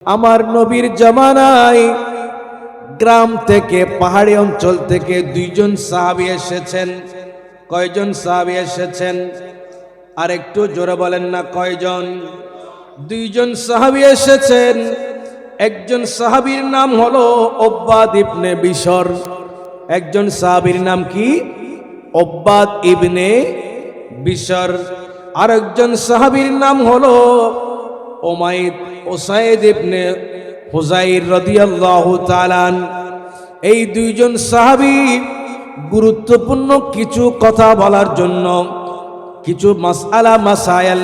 আমার নবীর জামানায় গ্রাম থেকে পাহাড়ি অঞ্চল থেকে দুইজন সাহাবী এসেছেন। কয়জন সাহাবী এসেছেন? আর একটু জোরে বলেন না, কয়জন? দুইজন সাহাবী এসেছেন। একজন সাহাবীর নাম হলো উব্বাদ ইবনে বিশর। একজন সাহাবীর নাম কি? উব্বাদ ইবনে বিশর। আর একজন সাহাবীর নাম হলো উসাইদ ইবনে হুযাইর রাদিয়াল্লাহু তাআলা। এই দুইজন সাহাবী গুরুত্বপূর্ণ কিছু কথা বলার জন্য, কিছু মাসআলা মাসায়েল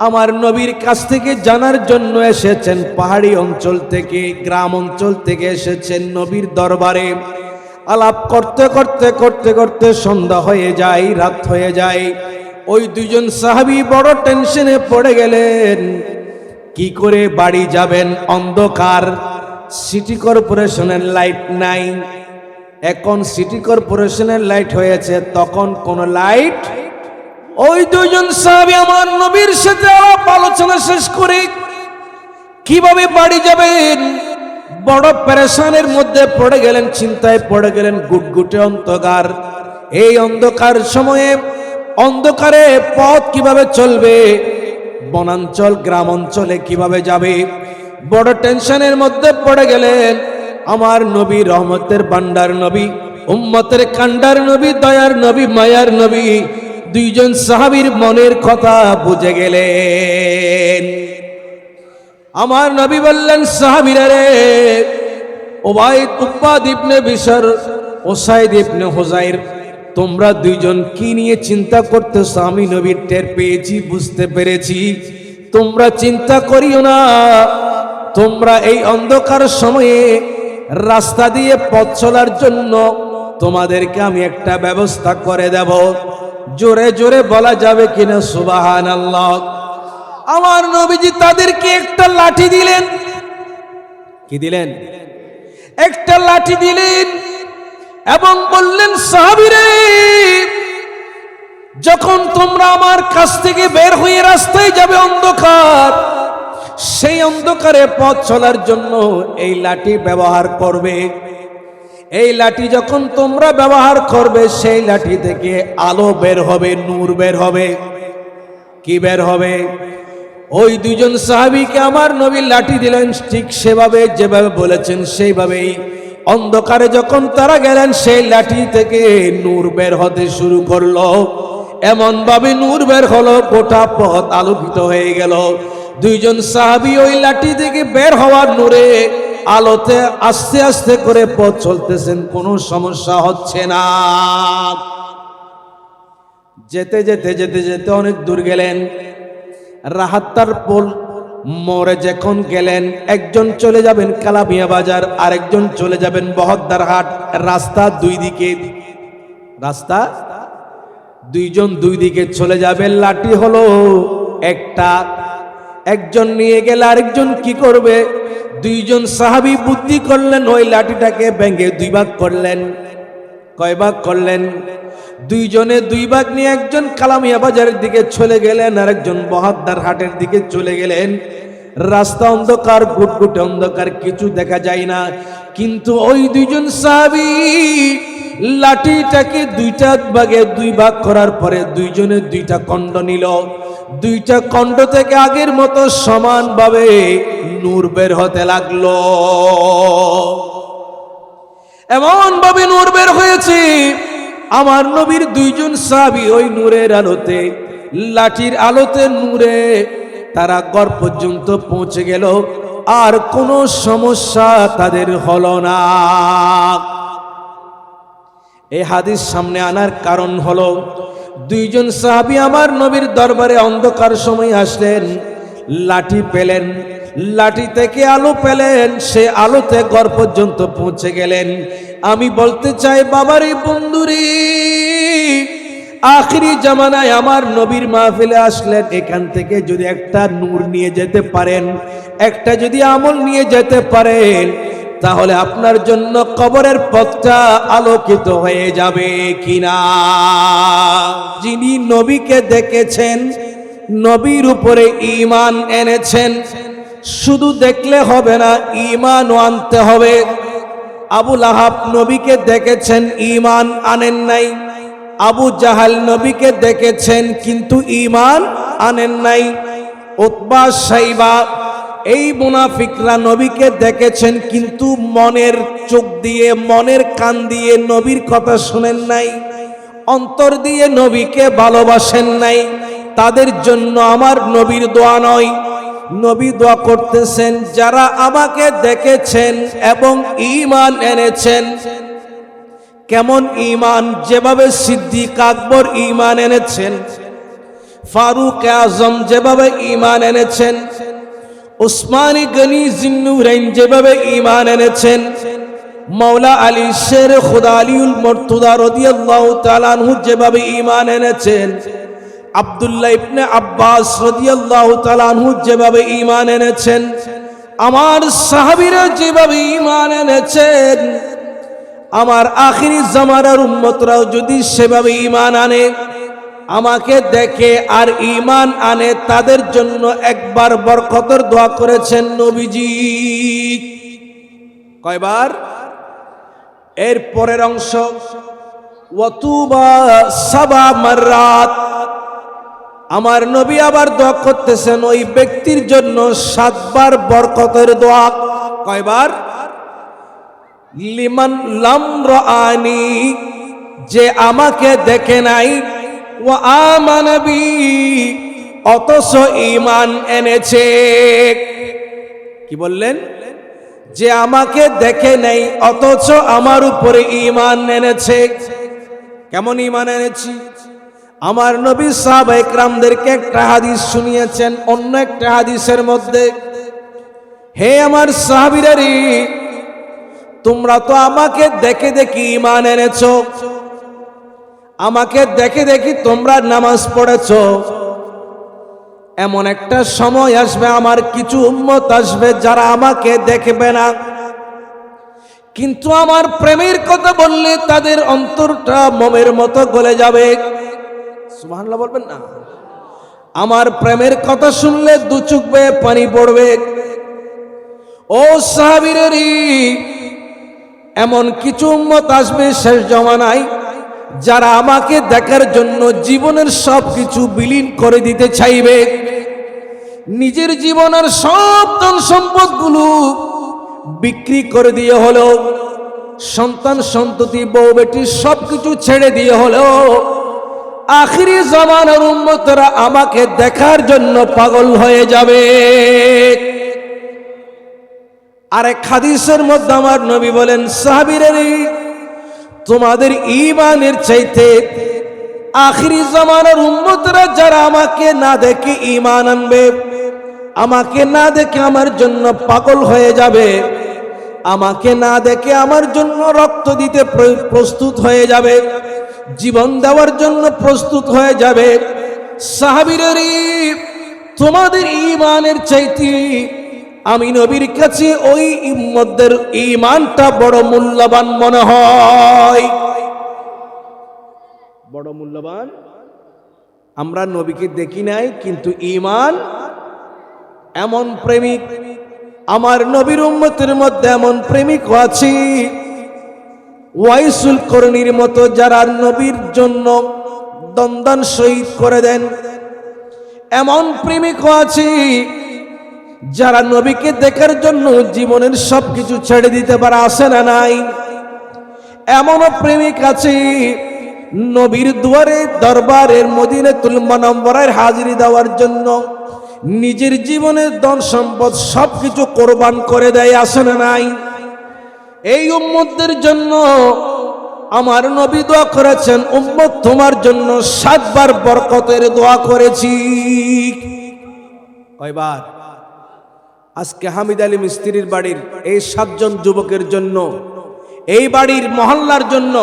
আমার নবীর কাছ থেকে জানার জন্য এসেছেন। পাহাড়ি অঞ্চল থেকে, গ্রাম অঞ্চল থেকে এসেছেন নবীর দরবারে। আলাপ করতে করতে করতে করতে সন্ধ্যা হয়ে যায়, রাত হয়ে যায়। ওই দুইজন সাহাবী বড় টেনশনে পড়ে গেলেন। কি করে বাড়ি যাবেন? অন্ধকার, সিটি কর্পোরেশনের লাইট নাই। এখন সিটি কর্পোরেশনের লাইট হয়েছে, তখন কোন লাইট। ওই দুইজন সাহাবী আমার নবীর সাথে আলাপ আলোচনা শেষ করে কিভাবে বাড়ি যাবেন বড় পেরেশানের মধ্যে পড়ে গেলেন, চিন্তায় পড়ে গেলেন। গুটগুটে অন্ধকার। এই অন্ধকার সময়ে অন্ধকারে পথ কিভাবে চলবে, বনাঞ্চল গ্রাম অঞ্চলে কিভাবে যাবে, বড় টেনশনের মধ্যে পড়ে গেলেন। আমার নবী, রহমতের ভান্ডার নবী, উম্মতের কান্ডার নবী, দয়ার নবী, মায়ার নবী দুইজন সাহাবীর মনের কথা বুঝে গেলেন। আমার নবী বললেন, সাহাবীরা রে, উব্বাদ ইবনে বিশর, উসাইদ ইবনে হুযাইর, তোমরা দুইজন কি নিয়ে চিন্তা করতেছ? আমি নবী টের পেয়েছি, বুঝতে পেরেছি। তোমরা চিন্তা করিও না। তোমরা এই অন্ধকার সময়ে রাস্তা দিয়ে পথ চলার জন্য তোমাদেরকে আমি একটা ব্যবস্থা করে দেব। জোরে জোরে বলা যাবে কিনা সুবহানাল্লাহ? আমার নবীজি তাদেরকে একটা লাঠি দিলেন। কি দিলেন? একটা লাঠি দিলেন এবং বললেন, সাহাবীরা, যখন তোমরা আমার কাছ থেকে বের হয়ে রাস্তায় যাবে অন্ধকার, সেই অন্ধকারে পথ চলার জন্য এই লাঠি ব্যবহার করবে। এই লাঠি যখন তোমরা ব্যবহার করবে, সেই লাঠি থেকে আলো বের হবে, নূর বের হবে। কি বের হবে? ওই দুজন সাহাবীকে আমার নবী লাঠি দিলেন, ঠিক সেভাবে যেভাবে বলেছেন সেইভাবেই অন্ধকারে যখন তারা গেলেন, সেই লাঠি থেকে নূর বের হতে শুরু করলো। এমন ভাবে নূর বের হলো, গোটা পথ আলোকিত হয়ে গেল। দুইজন সাহাবী ওই লাঠি থেকে বের হওয়ার নূরে, আলোতে আস্তে আস্তে করে পথ চলতেছেন, কোনো সমস্যা হচ্ছে না। যেতে যেতে যেতে যেতে অনেক দূর গেলেন। রাহাত্তার পোল মোড়ে যখন গেলেন, একজন চলে যাবেন কালামিয়া বাজার, আরেকজন চলে যাবেন বহদ্দার হাট। রাস্তা দুই দিকে, রাস্তা দুইজন দুই দিকে চলে যাবেন। লাঠি হলো একটা, একজন নিয়ে গেলে আরেকজন কি করবে? দুইজন সাহাবী বুদ্ধি করলেন, ওই লাঠিটাকে ভেঙে দুই ভাগ করলেন। কয় ভাগ করলেন? দুইজনে দুই ভাগ নিয়ে একজন কালামিয়া বাজারের দিকে চলে গেলেন, আর একজন বহদ্দার হাটের দিকে চলে গেলেন। রাস্তা অন্ধকার, গুটগুটে অন্ধকার, কিছু দেখা যায় না। কিন্তু ওই দুইজন সাহাবী লাঠিটাকে দুইটা ভাগে দুই ভাগ করার পরে দুইজনে দুইটা খণ্ড নিল। দুইটা খণ্ড থেকে আগের মতো সমানভাবে নূর বের হতে লাগলো। এমন ভাবে নূর বের হয়েছে, আমার নবীর দুইজন সাহাবী ওই নূরের আলোতে, লাঠির আলোতে, নূরে তারা ঘর পর্যন্ত পৌঁছে গেল। আর কোনো সমস্যা তাদের হলো না। এই হাদিস সামনে আনার কারণ হলো, দুইজন সাহাবী আমার নবীর দরবারে অন্ধকার সময় আসলেন, লাঠি পেলেন, লাঠি থেকে আলো পেলেন, সে আলোতে ঘর পর্যন্ত পৌঁছে গেলেন। আমি বলতে চাই, বাবারে, বন্ধুরে, আখিরি জামানায় আমার নবীর মাহফিলে আসলেন, এখান থেকে যদি একটা নূর নিয়ে যেতে পারেন, একটা যদি আমল নিয়ে যেতে পারেন, তাহলে আপনার জন্য কবরের পথটা আলোকিত হয়ে যাবে কিনা? যিনি নবীকে দেখেছেন, নবীর উপরে ঈমান এনেছেন, শুধু দেখলে হবে না, ঈমানও আনতে হবে। আবু লাহাব নবীকে দেখেছেন, ঈমান আনেন নাই। আবু জাহাল নবীকে দেখেছেন কিন্তু ঈমান আনেন নাই। উতবা সাইবা এই মুনাফিকরা নবীকে দেখেছেন কিন্তু মনের চোখ দিয়ে, মনের কান দিয়ে নবীর কথা শুনেন নাই, অন্তর দিয়ে নবীকে ভালোবাসেন নাই। তাদের জন্য আমার নবীর দোয়া নয়। নবী দোয়া করতেছেন, যারা আমাকে দেখেছেন এবং ঈমান এনেছেন। কেমন ঈমান? যেভাবে সিদ্দিক আকবর ঈমান এনেছেন, ফারুক আজম যেভাবে ঈমান এনেছেন, উসমানী গনি জিন্নুরাইন যেভাবে ঈমান এনেছেন, মাওলা আলী শের খুদা আলীউল মুর্তদা রাদিয়াল্লাহু তাআলা আনহু যেভাবে ঈমান এনেছেন, আব্দুল্লাহ ইবনে আব্বাস রাদিয়াল্লাহু তাআলা আনহু যেভাবে ঈমান এনেছেন, আমার সাহাবীরা যেভাবে ঈমান এনেছেন, আমার আখিরি জামানার উম্মতরাও যদি সেভাবে ঈমান আনে, আমাকে দেখে আর ঈমান আনে, তাদের জন্য একবার বরকতের দোয়া করেছেন নবীজি। কয়বার? এর পরের অংশ, ওয়াতুবা সাবা মাররাত। আমার নবী আবার দোয়া করতেছেন ওই ব্যক্তির জন্য 7 বার বরকতের দোয়া। কয়বার? লিমান লাম রাআনি, যে আমাকে দেখে নাই, ওয়া আমানা বি, অথচ ঈমান এনেছে। কি বললেন? যে আমাকে দেখে নাই অথচ আমার উপরে ঈমান এনেছে। কেমন ঈমান এনেছি? আমার নবী সাহাবায়ে কেরামদেরকে একটা হাদিস শুনিয়েছেন। অন্য একটা হাদিসের মধ্যে, হে আমার সাহাবীরা রে, তোমরা তো আমাকে দেখে দেখে ঈমান এনেছো, আমাকে দেখে দেখি তোমরা নামাজ পড়েছো। এমন একটা সময় আসবে, আমার কিছু উম্মত আসবে যারা আমাকে দেখবে না, কিন্তু আমার প্রেমের কথা বললে তাদের অন্তরটা মোমের মতো গলে যাবে। সুবহানাল্লাহ বলবেন না? আমার প্রেমের কথা শুনলে দু চোখ বেয়ে পানি পড়বে। ও সাহাবীরা রে, এমন কিছু উম্মত আসবে শেষ জামানায় যারা আমাকে দেখার জন্য জীবনের সব কিছু বিলীন করে দিতে চাইবে। নিজের জীবনের সব ধন সম্পদগুলো বিক্রি করে দিয়ে হলো, সন্তান সন্ততি বউ বেটি সবকিছু ছেড়ে দিয়ে হলো, আখিরি জামানার উম্মতরা আমাকে দেখার জন্য পাগল হয়ে যাবে। আরেক হাদিসের মধ্যে আমার নবী বলেন, সাহাবীরা রে, তোমাদের ঈমানের চাইতে আখিরি জামানার উম্মতরা যারা আমাকে না দেখে ঈমান আনবে, আমাকে না দেখে আমার জন্য পাগল হয়ে যাবে, আমাকে না দেখে আমার জন্য রক্ত দিতে প্রস্তুত হয়ে যাবে, জীবন দেওয়ার জন্য প্রস্তুত হয়ে যাবে। সাহাবীরা রে, তোমাদের ঈমানের চাইতে আমি নবীর কাছে ওই উম্মতদের ঈমানটা বড় মূল্যবান মনে হয়। বড় মূল্যবান। আমরা নবীকে দেখি নাই কিন্তু ঈমান, এমন প্রেমিক আমার নবীর উম্মতের মধ্যে এমন প্রেমিক আছে, ওয়াইসুল করণীর মতো যারা নবীর জন্য দন্দান শহীদ করে দেন। এমন প্রেমিক আছে যারা নবীকে দেখার জন্য জীবনের সবকিছু ছেড়ে দিতে পারে, আসে না নাই? এমনও প্রেমিক আছে নবীর দুয়ারে দরবারের মদিনাতুল মুনাওয়ারার হাজিরি দেওয়ার জন্য নিজের জীবনের ধন সম্পদ সবকিছু কোরবান করে দেয়, আসে না নাই? এই উম্মতদের জন্য আমার নবী দোয়া করেছেন, উম্মত তোমার জন্য 7 বার বরকতের দোয়া করেছি। কয়বার? আজকে হামিদ আলী মিস্ত্রির বাড়ির এই 7 জন যুবকের জন্য, এই বাড়ির মহল্লার জন্য,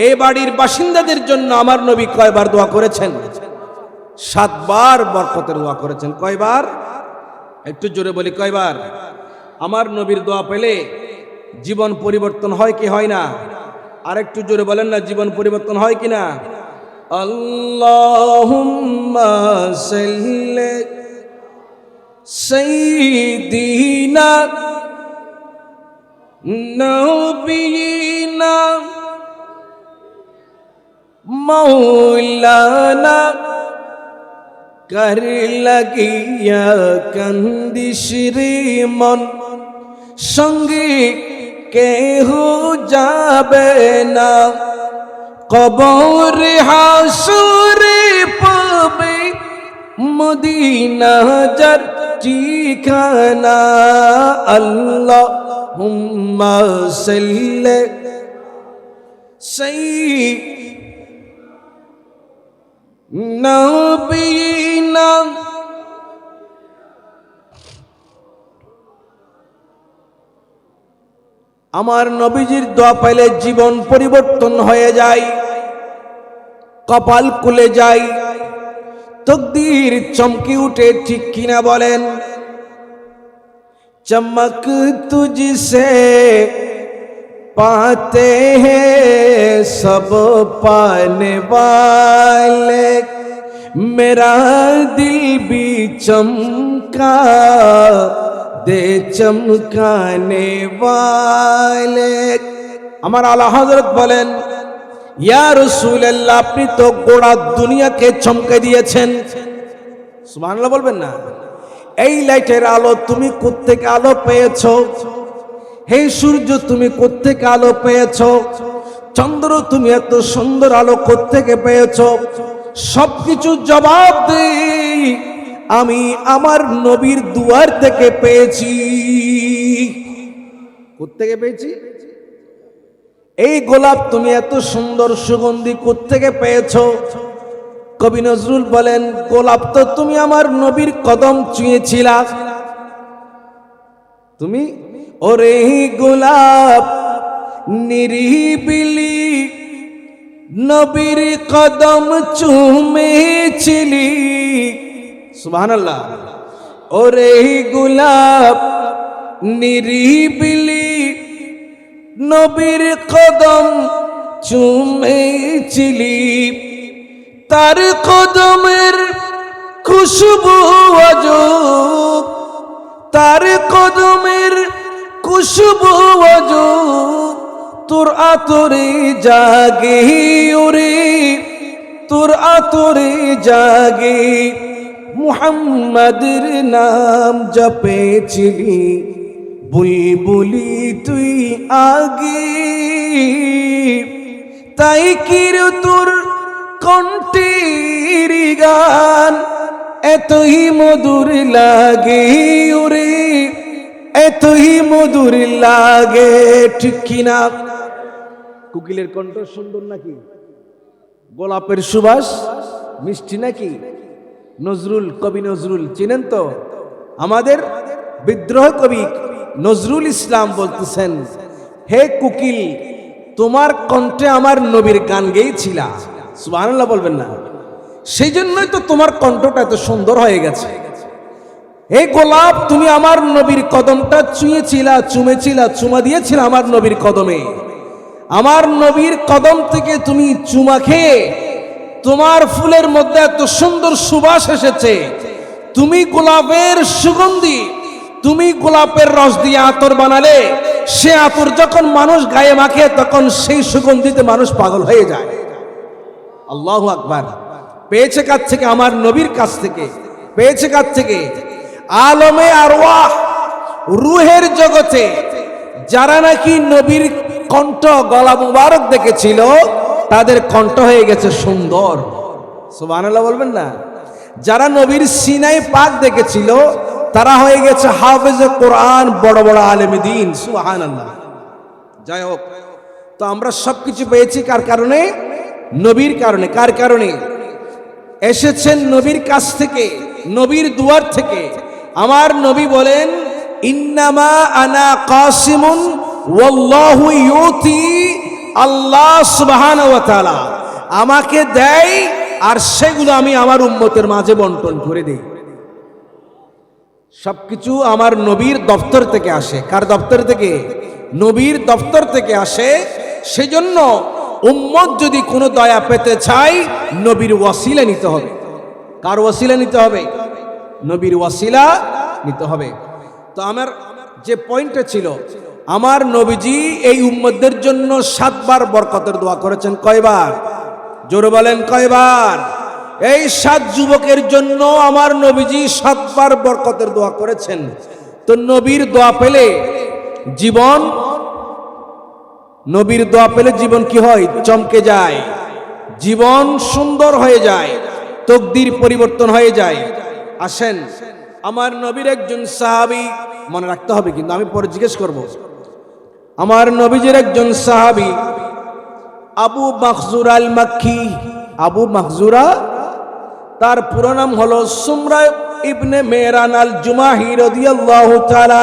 এই বাড়ির বাসিন্দাদের জন্য আমার নবী কয়বার দোয়া করেছেন? 7 বার বরকতের দোয়া করেছেন। কয়বার? একটু জোরে বলি, কয়বার? আমার নবীর দোয়া পেলে জীবন পরিবর্তন হয় কি হয় না? আর একটু জোরে বলেন না, জীবন পরিবর্তন হয় কি না? আল্লাহুম্মা সাল্লি সাইয়্যিদিনা নবিয়িনা মাওলানা কর লাগিয়া কন্দিশ রে মন সঙ্গে কেহ যাবে না কবর হাসরে পাবে মদিনা যার ঠিকানা আল্লাহুম্মা সাল্লি সাইয়্যিদিনা নবিয়িনা আমার নবীজির দোয়া পাইলে জীবন পরিবর্তন হয়ে যায়, কপাল খুলে যায়, তকদীর চমকে উঠে, ঠিক কিনা বলেন? চমক তুঝসে পাতে हैं सब पाने वाले मेरा दिल भी चमका दे चमकाने वाले। আমার আলা হযরত বলেন, ইয়া রাসূলুল্লাহ, আপনি তো গোটা দুনিয়াকে চমকে দিয়েছেন। সুবহানাল্লাহ বলবেন না? এই লাইটের আলো তুমি কোত্থেকে আলো পেয়েছো? হে সূর্য, তুমি কোত্থেকে আলো পেয়েছো? চন্দ্র, তুমি এত সুন্দর আলো কোত্থেকে পেয়েছো? সবকিছু জবাব দেই আমি আমার নবীর দুয়ার থেকে পেয়েছি। কোত্থেকে পেয়েছি? এই গোলাপ তুমি এত সুন্দর সুগন্ধি কোত্থেকে পেয়েছো? কবি নজরুল বলেন, গোলাপ তো তুমি আমার নবীর কদম ছুঁয়েছিলা। তুমি ওরে গোলাপ নিরিবিলি নবীর কদম চুমেছিলি। সুবহানাল্লাহ। ওরে গোলাপ নিরিবিলি নবীর কদম চুমেছিলি, তার কদমের খুশবু আজব, তার কদমের খুশবু আজব, তোর আতরে জাগে ওরে, তোর আতরে জাগে। মুহাম্মাদের নাম জপেছিলি বুলবুলি তুই আগে, তাই কির তোর কণ্ঠের গান এতই মধুর লাগে ওরে, এতই মধুর লাগে, ঠিক কিনা? কোকিলের কণ্ঠ সুন্দর নাকি? গোলাপের সুবাস মিষ্টি নাকি? নজরুল, কবি নজরুল চিনেন তো? আমাদের বিদ্রোহ কবি নজরুল ইসলাম বলতেছেন, হে কোকিল, তোমার কণ্ঠে আমার নবীর গান গেয়েছিলা। সুবহানাল্লাহ বলবেন না? সেই জন্যই তো তোমার কণ্ঠটা এত সুন্দর হয়ে গেছে। হে গোলাপ, তুমি আমার নবীর কদমটা ছুঁয়েছিলা, চুমেছিলা, চুমা দিয়েছিলা আমার নবীর কদমে। আমার নবীর কদম থেকে তুমি চুমা খেয়ে তোমার ফুলের মধ্যে এত সুন্দর সুবাস এসেছে। তুমি গোলাপের সুগন্ধি, তুমি গোলাপের রস দিয়ে আতর বানালে, সে আতর যখন মানুষ গায়ে মাখে তখন সেই সুগন্ধিতে মানুষ পাগল হয়ে যায়। আল্লাহু আকবার। পেয়েছে কাছ থেকে? আমার নবীর কাছ থেকে। পেয়েছে কাছ থেকে? আলমে আরওয়াহ, রুহের জগতে যারা নাকি নবীর কণ্ঠ গলা মুবারক দেখেছিল, তাদের কণ্ঠ হয়ে গেছে সুন্দর। সুবহানাল্লাহ বলবেন না? যারা নবীর সিনাই পাক দেখেছিল, তারা হয়ে গেছে হাফেজে কোরআন, বড় বড় আলেমে দ্বীন। সুবহানাল্লাহ। যাই হোক, তো আমরা সবকিছু পেয়েছি কার কারণে? নবীর কারণে। কার কারণে? এসেছেন নবীর কাছ থেকে, নবীর দুয়ার থেকে। আমার নবী বলেন, ইন্নামা আনা কাসিমুন ওয়াল্লাহু ইউতি, আল্লাহ সুবহানাহু ওয়া তাআলা আমাকে দেয় আর সেগুলো আমি আমার উম্মতের মাঝে বন্টন করে দেই। সবকিছু আমার নবীর দপ্তর থেকে আসে। কার দপ্তর থেকে? নবীর দপ্তর থেকে আসে। সেজন্য উম্মত যদি কোনো দয়া পেতে চায়, নবীর ওয়াসিলা নিতে হবে। কার ওয়াসিলা নিতে হবে? নবীর ওয়াসিলা নিতে হবে। তো আমার যে পয়েন্টটা ছিল, আমার নবীজি এই উম্মতদের জন্য 7 বার বরকতের দোয়া করেছেন। কয়বার? জোরে বলেন কয়বার? এই 7 যুবকের জন্য আমার নবীজি 7 বার বরকতের দোয়া করেছেন। তো নবীর দোয়া পেলে জীবন, নবীর দোয়া পেলে জীবন কি হয়? চমকে যায়, জীবন সুন্দর হয়ে যায়, তকদির পরিবর্তন হয়ে যায়। আসেন, আমার নবীর একজন সাহাবী, মনে রাখতে হবে কিন্তু, আমি পরে জিজ্ঞেস করব। আমার নবীজির একজন সাহাবী আবু মাখজুরা আল মাক্কি। আবু মাখজুরা, তার পুরো নাম হলো সুমরা ইবনে মেহরান আল জুমাহি রাদিয়াল্লাহু তাআলা,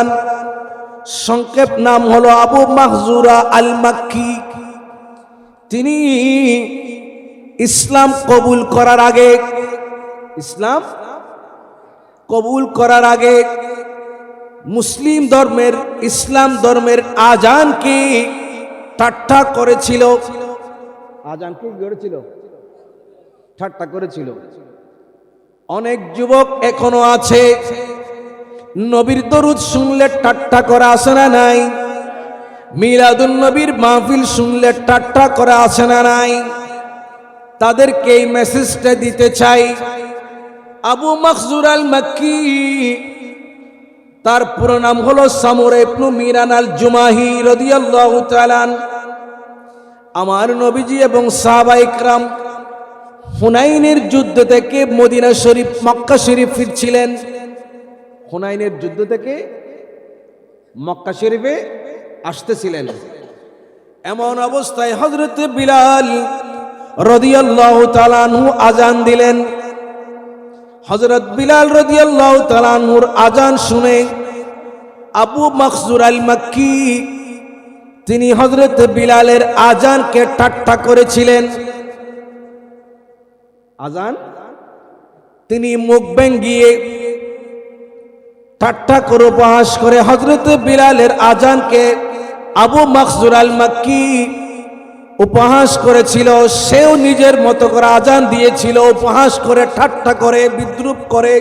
সংক্ষেপ নাম হলো আবু মাখজুরা আল মাক্কি। তিনি ইসলাম কবুল করার আগে, ইসলাম কবুল করার আগে মুসলিম ধর্মের, ইসলাম ধর্মের আজানকে ঠাট্টা করেছিল। আজানকে করেছিল, ঠাট্টা করেছিল। অনেক যুবক এখনো আছে, নবীর দরুদ শুনলে ঠাট্টা করা আসে না নাই? মিলাদুন নবীর মাহফিল শুনলে ঠাট্টা করা আসে না নাই? তাদেরকে এই মেসেজটা দিতে চাই। আবু মাখজুর আল মাক্কি, তার পুরো নাম হলো সামুরা ইবনে মিরান আল জুমাহি রাদিয়াল্লাহু তাআলা। আমার নবীজি এবং সাহাবা ইকরাম হুনাইনের যুদ্ধ থেকে মদিনা শরীফ, মক্কা শরীফ ফিরছিলেন। হুনাইনের যুদ্ধ থেকে মক্কা শরীফে আসতেছিলেন। এমন অবস্থায় হযরত বিলাল রাদিয়াল্লাহু তাআলা আনহু আজান দিলেন। হযরত বিলাল রাদিয়াল্লাহু তাআলা আনহুর আজান শুনে আবু মাখজুর আল মাক্কি তিনি হযরত বিলালের আজানকে ঠাট্টা করেছিলেন। আজান তিনি মুখ ভেঙ্গিয়ে ঠাট্টা করে উপহাস করে হযরত বিলালের আজানকে আবু মাখজুর আল মাক্কি উপহাস করেছিল। সেও নিজের মতো করে আজান দিয়েছিল, উপহাস করে, ঠাট্টা করে, বিদ্রুপ করে।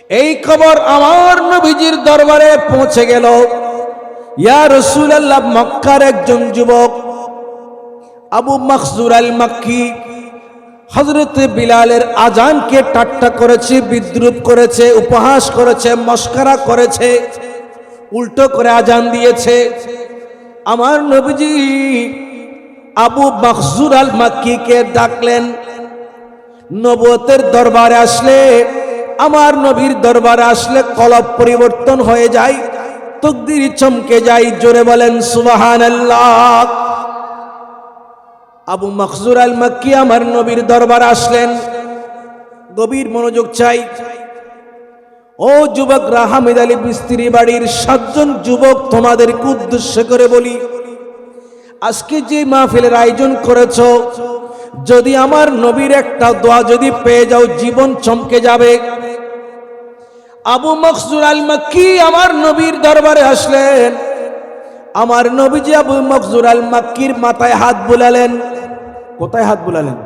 এই খবর আমার নবীজির দরবারে পৌঁছে গেল। ইয়া রাসূলুল্লাহ, মক্কার একজন যুবক আবু মাখজুর আল মাক্কি হযরত বিলালের আজানকে ঠাট্টা করেছে, বিদ্রুপ করেছে, উপহাস করেছে, মস্করা করেছে, উল্টো করে আজান দিয়েছে। আমার নবীজি আবু মাখজুর আল মাক্কিকে ডাকলেন। নবুয়তের দরবারে আসলে, আমার নবীর দরবারে আসলে কলব পরিবর্তন হয়ে যায়, তকদির চমকে যায়। জোরে বলেন সুবহানাল্লাহ। আবু মাখজুর আল মাক্কি আমার নবীর দরবারে আসলেন। গভীর মনোযোগ চাই। ও যুবকরা, হামিদ আলী মিস্ত্রি বাড়ির 7 জন যুবক তোমাদেরকে উদ্দেশ্য করে বলি, আজকে যে মাহফিলের আয়োজন করেছ, যদি আমার নবীর একটা দোয়া যদি পেয়ে যাও, জীবন চমকে যাবে। আবু মাখজুর আল মাক্কি আমার নবীর দরবারে আসলেন। আমার নবীজি আবু মাখজুর আল মাক্কির মাথায় হাত বুলালেন। কোথায় হাত বুলালেন?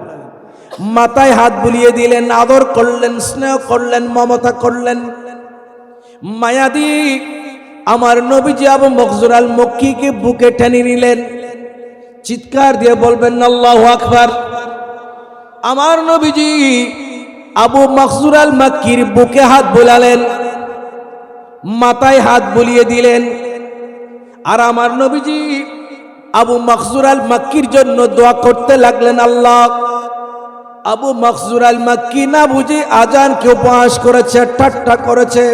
মাথায় হাত বুলিয়ে দিলেন, আদর করলেন, স্নেহ করলেন, মমতা করলেন, মায়া দিয়ে আমার নবীজি আবু মাখজুর আল মাক্কিকে বুকে টেনে নিলেন। চিৎকার দিয়ে বলবেন আল্লাহু আকবার। আমার নবীজি আবু মাখজুর আল মাক্কির বুকে হাত বুলালেন, মাথায় হাত বুলিয়ে দিলেন। আর আমার নবীজি আবু মাখজুর আল মাক্কির জন্য দোয়া করতে লাগলেন। আল্লাহ, আবু মাখজুর আল মাক্কি না বুঝে আজানকে উপহাস করেছে, ঠাট্টা করেছে,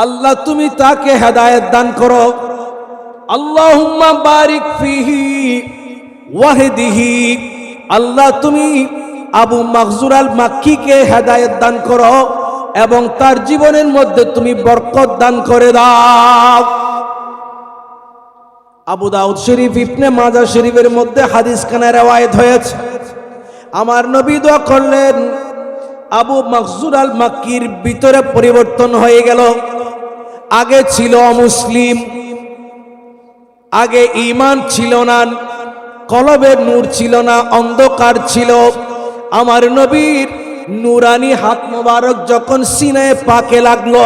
আল্লাহ তুমি তাকে হেদায়েত দান করো। আল্লাহুম্মা বারিক ফিহি ওয়াহদিহি। আল্লাহ তুমি আবু মাখজুর আল মাক্কিকে হেদায়েত দান করো এবং তার জীবনের মধ্যে তুমি বরকত দান করে দাও। আবু দাউদ শরীফ, ইবনে মাজাহ শরীফের মধ্যে হাদিস খানা রওয়ায়াত হয়েছে। আমার নবী দোয়া করলেন, আবু মাখজুর আল মাক্কির ভিতরে পরিবর্তন হয়ে গেল। আগে ছিল অমুসলিম, আগে ঈমান ছিল না, কলবে নূর ছিল না, অন্ধকার ছিল। আমার নবীর নুরানি হাত মোবারক যখন সিনায় পাকে লাগলো,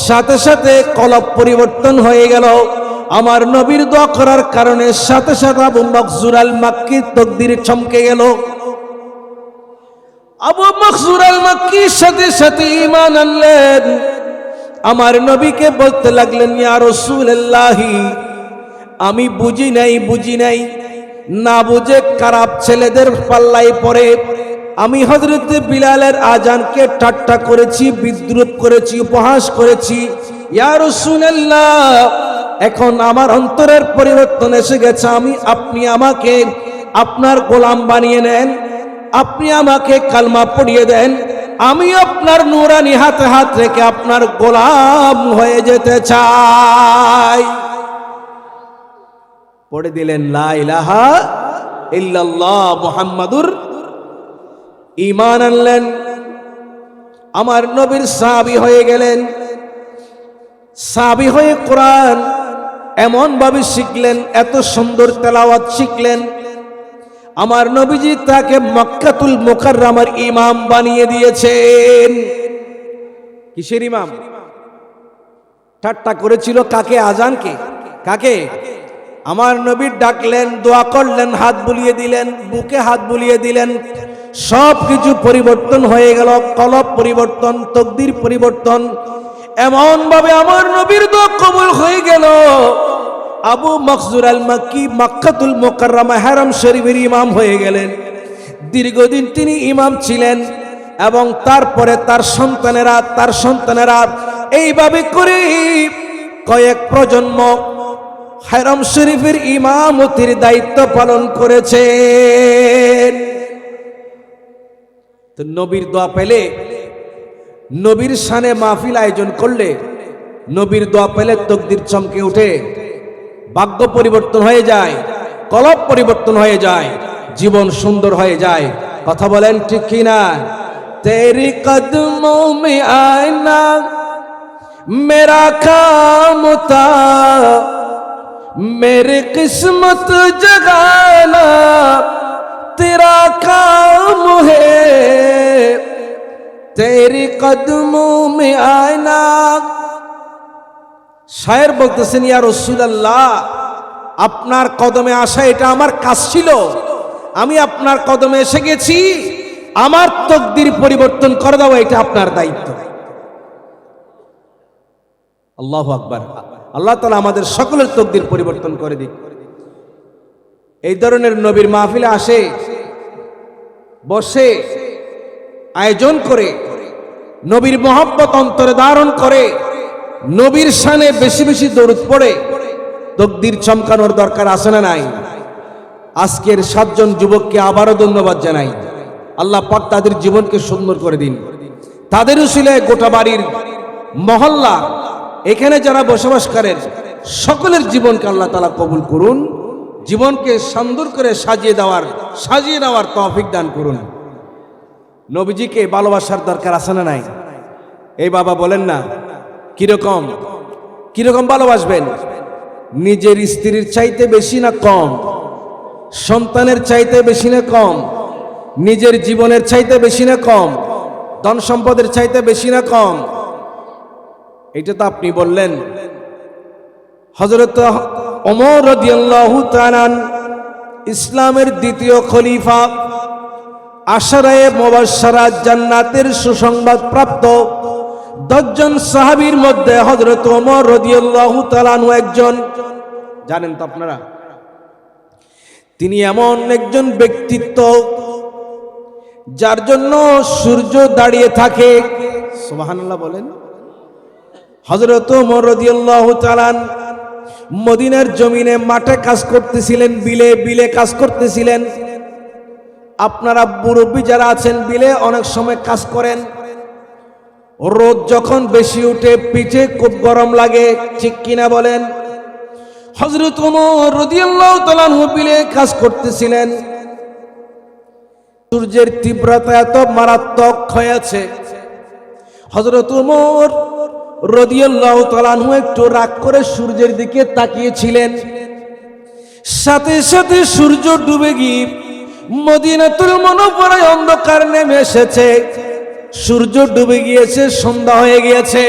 সাথে সাথে কলব পরিবর্তন হয়ে গেল। আমার নবীর দোয়া করার কারণে সাথে সাথে আবু মখজুর আল মাক্কির তাকদীর চমকে গেল। আবু মখজুর আল মাক্কির সাথে সাথে ঈমান আনলেন। আমার নবীকে বলতে লাগলেন, ইয়া রাসূলুল্লাহ, আমি বুঝি নাই, না বুঝে খারাপ ছেলেদের পাল্লায় পড়ে আমি হযরত বিলালের আজানকে ঠাট্টা করেছি, বিদ্রুপ করেছি, উপহাস করেছি। ইয়া রাসূলুল্লাহ, এখন আমার অন্তরের পরিবর্তন এসে গেছে। আপনি আমাকে আপনার গোলাম বানিয়ে নেন, আপনি আমাকে কালমা পড়িয়ে দেন, আমি আপনার নূরানি হাতে হাত রেখে আপনার গোলাম হয়ে যেতে চাই। পড়ে দিলেন লা ইলাহা ইল্লাল্লাহ মুহাম্মাদুর, ঈমান আনলেন, আমার নবীর সাহাবী হয়ে গেলেন। সাহাবী হয়ে কোরআন এমন ভাবে শিখলেন, এত সুন্দর তেলাওয়াত শিখলেন, আমার নবীজি তাকে মক্কাতুল মুকাররমার ইমাম বানিয়ে দিয়েছেন। কিসের ইমাম? ঠাট্টা করেছিল কাকে? আজানকে। কাকে? আমার নবী ডাকলেন, দোয়া করলেন, হাত বুলিয়ে দিলেন, বুকে হাত বুলিয়ে দিলেন, সব কিছু পরিবর্তন হয়ে গেল। কলব পরিবর্তন, তাকদীর পরিবর্তন, এমন ভাবে আমার নবীর দোয়া কবুল হয়ে গেল। আবু মখজুর আল মাক্কি মক্কাতুল মুকাররমা হারাম শরীফের ইমাম হয়ে গেলেন। দীর্ঘদিন তিনি ইমাম ছিলেন এবং তারপরে তার সন্তানেরা এইভাবে করে কয়েক প্রজন্ম হারাম শরীফের ইমামতির দায়িত্ব পালন করেছেন। তো নবীর দোয়া পেলে, নবীর শানে মাহফিল আয়োজন করলে, নবীর দোয়া পেলে তাকদীর চমকে ওঠে, ভাগ্য পরিবর্তন হয়ে যায়, কলব পরিবর্তন হয়ে যায়, জীবন সুন্দর হয়ে যায়। কথা বলেন ঠিক কিনা? তেরি কদমোं में आना मेरा काम था, मेरी किस्मत जगाना तेरा काम है, तेरी कदमों में आना। শায়ের বলতেছেন, ইয়া রাসূলুল্লাহ, আপনার কদমে আসা এটা আমার কাজ ছিল, আমি আপনার কদমে এসে গেছি, আমার তাকদীর পরিবর্তন করে দেওয়া এটা আপনার দায়িত্ব। আল্লাহু আকবার। আল্লাহ তাআলা আমাদের সকলের তাকদীর পরিবর্তন করে দিক। এই ধরনের নবীর মাহফিলে আসে, বসে, আয়োজন করে, নবীর মহব্বত অন্তরে ধারণ করে, নবীর শানে বেশি বেশি দরুদ পড়ে, তাকদীর চমকানোর দরকার আছে না নাই? আজকের 7 জন যুবককে আবারও ধন্যবাদ জানাই। আল্লাহ পাক তাদের জীবনকে সুন্দর করে দিন। তাদের উসিলায় গোটা বাড়ির, মহল্লা, এখানে যারা বসবাস করেন সকলের জীবনকে আল্লাহ তাআলা কবুল করুন, জীবনকে সুন্দর করে সাজিয়ে নেওয়ার তৌফিক দান করুন। নবীজিকে ভালোবাসার দরকার আছে না নাই? এই বাবা বলেন না, কিরকম ভালোবাসবেন? নিজের স্ত্রীর চাইতে বেশি না কম? সন্তানের চাইতে বেশি না কম? নিজের জীবনের চাইতে বেশি না কম? ধন সম্পদের চাইতে বেশি না কম? এটা তো আপনি বললেন। হযরত ওমর রাদিয়াল্লাহু তাআলা ইসলামের দ্বিতীয় খলিফা, আশারায়ে মুবাশশারাত জান্নাতের সুসংবাদ প্রাপ্ত 10 জন সাহাবীর মধ্যে হযরত ওমর রাদিয়াল্লাহু তাআলা একজন। জানেন তো আপনারা, তিনি এমন একজন ব্যক্তিত্ব যার জন্য সূর্য দাঁড়িয়ে থাকে। সুবহানাল্লাহ বলেন। হযরত ওমর রাদিয়াল্লাহু তাআলা মদিনার জমিনে মাঠে কাজ করতেছিলেন, বিলে কাজ করতেছিলেন। আপনারা মুরব্বী যারা আছেন, বিলে অনেক সময় কাজ করেন, রোদ যখন বেশি উঠে পিঠে খুব গরম লাগে, ঠিক কিনা বলেন? হযরত ওমর রাদিয়াল্লাহু তাআলা বিলে কাজ করতেছিলেন। সূর্যের তীব্রতা এত মারাত্মক হয়েছে, হযরত ওমর রাদিয়াল্লাহু তাআলা একটু রাগ করে সূর্যের দিকে তাকিয়েছিলেন। সাথে সাথে সূর্য ডুবে গিয়ে মদিনাতুল মুনাওয়ারায় অন্ধকার নেমে এসেছে, সূর্য ডুবে গিয়েছে, সন্ধ্যা হয়ে গিয়েছে।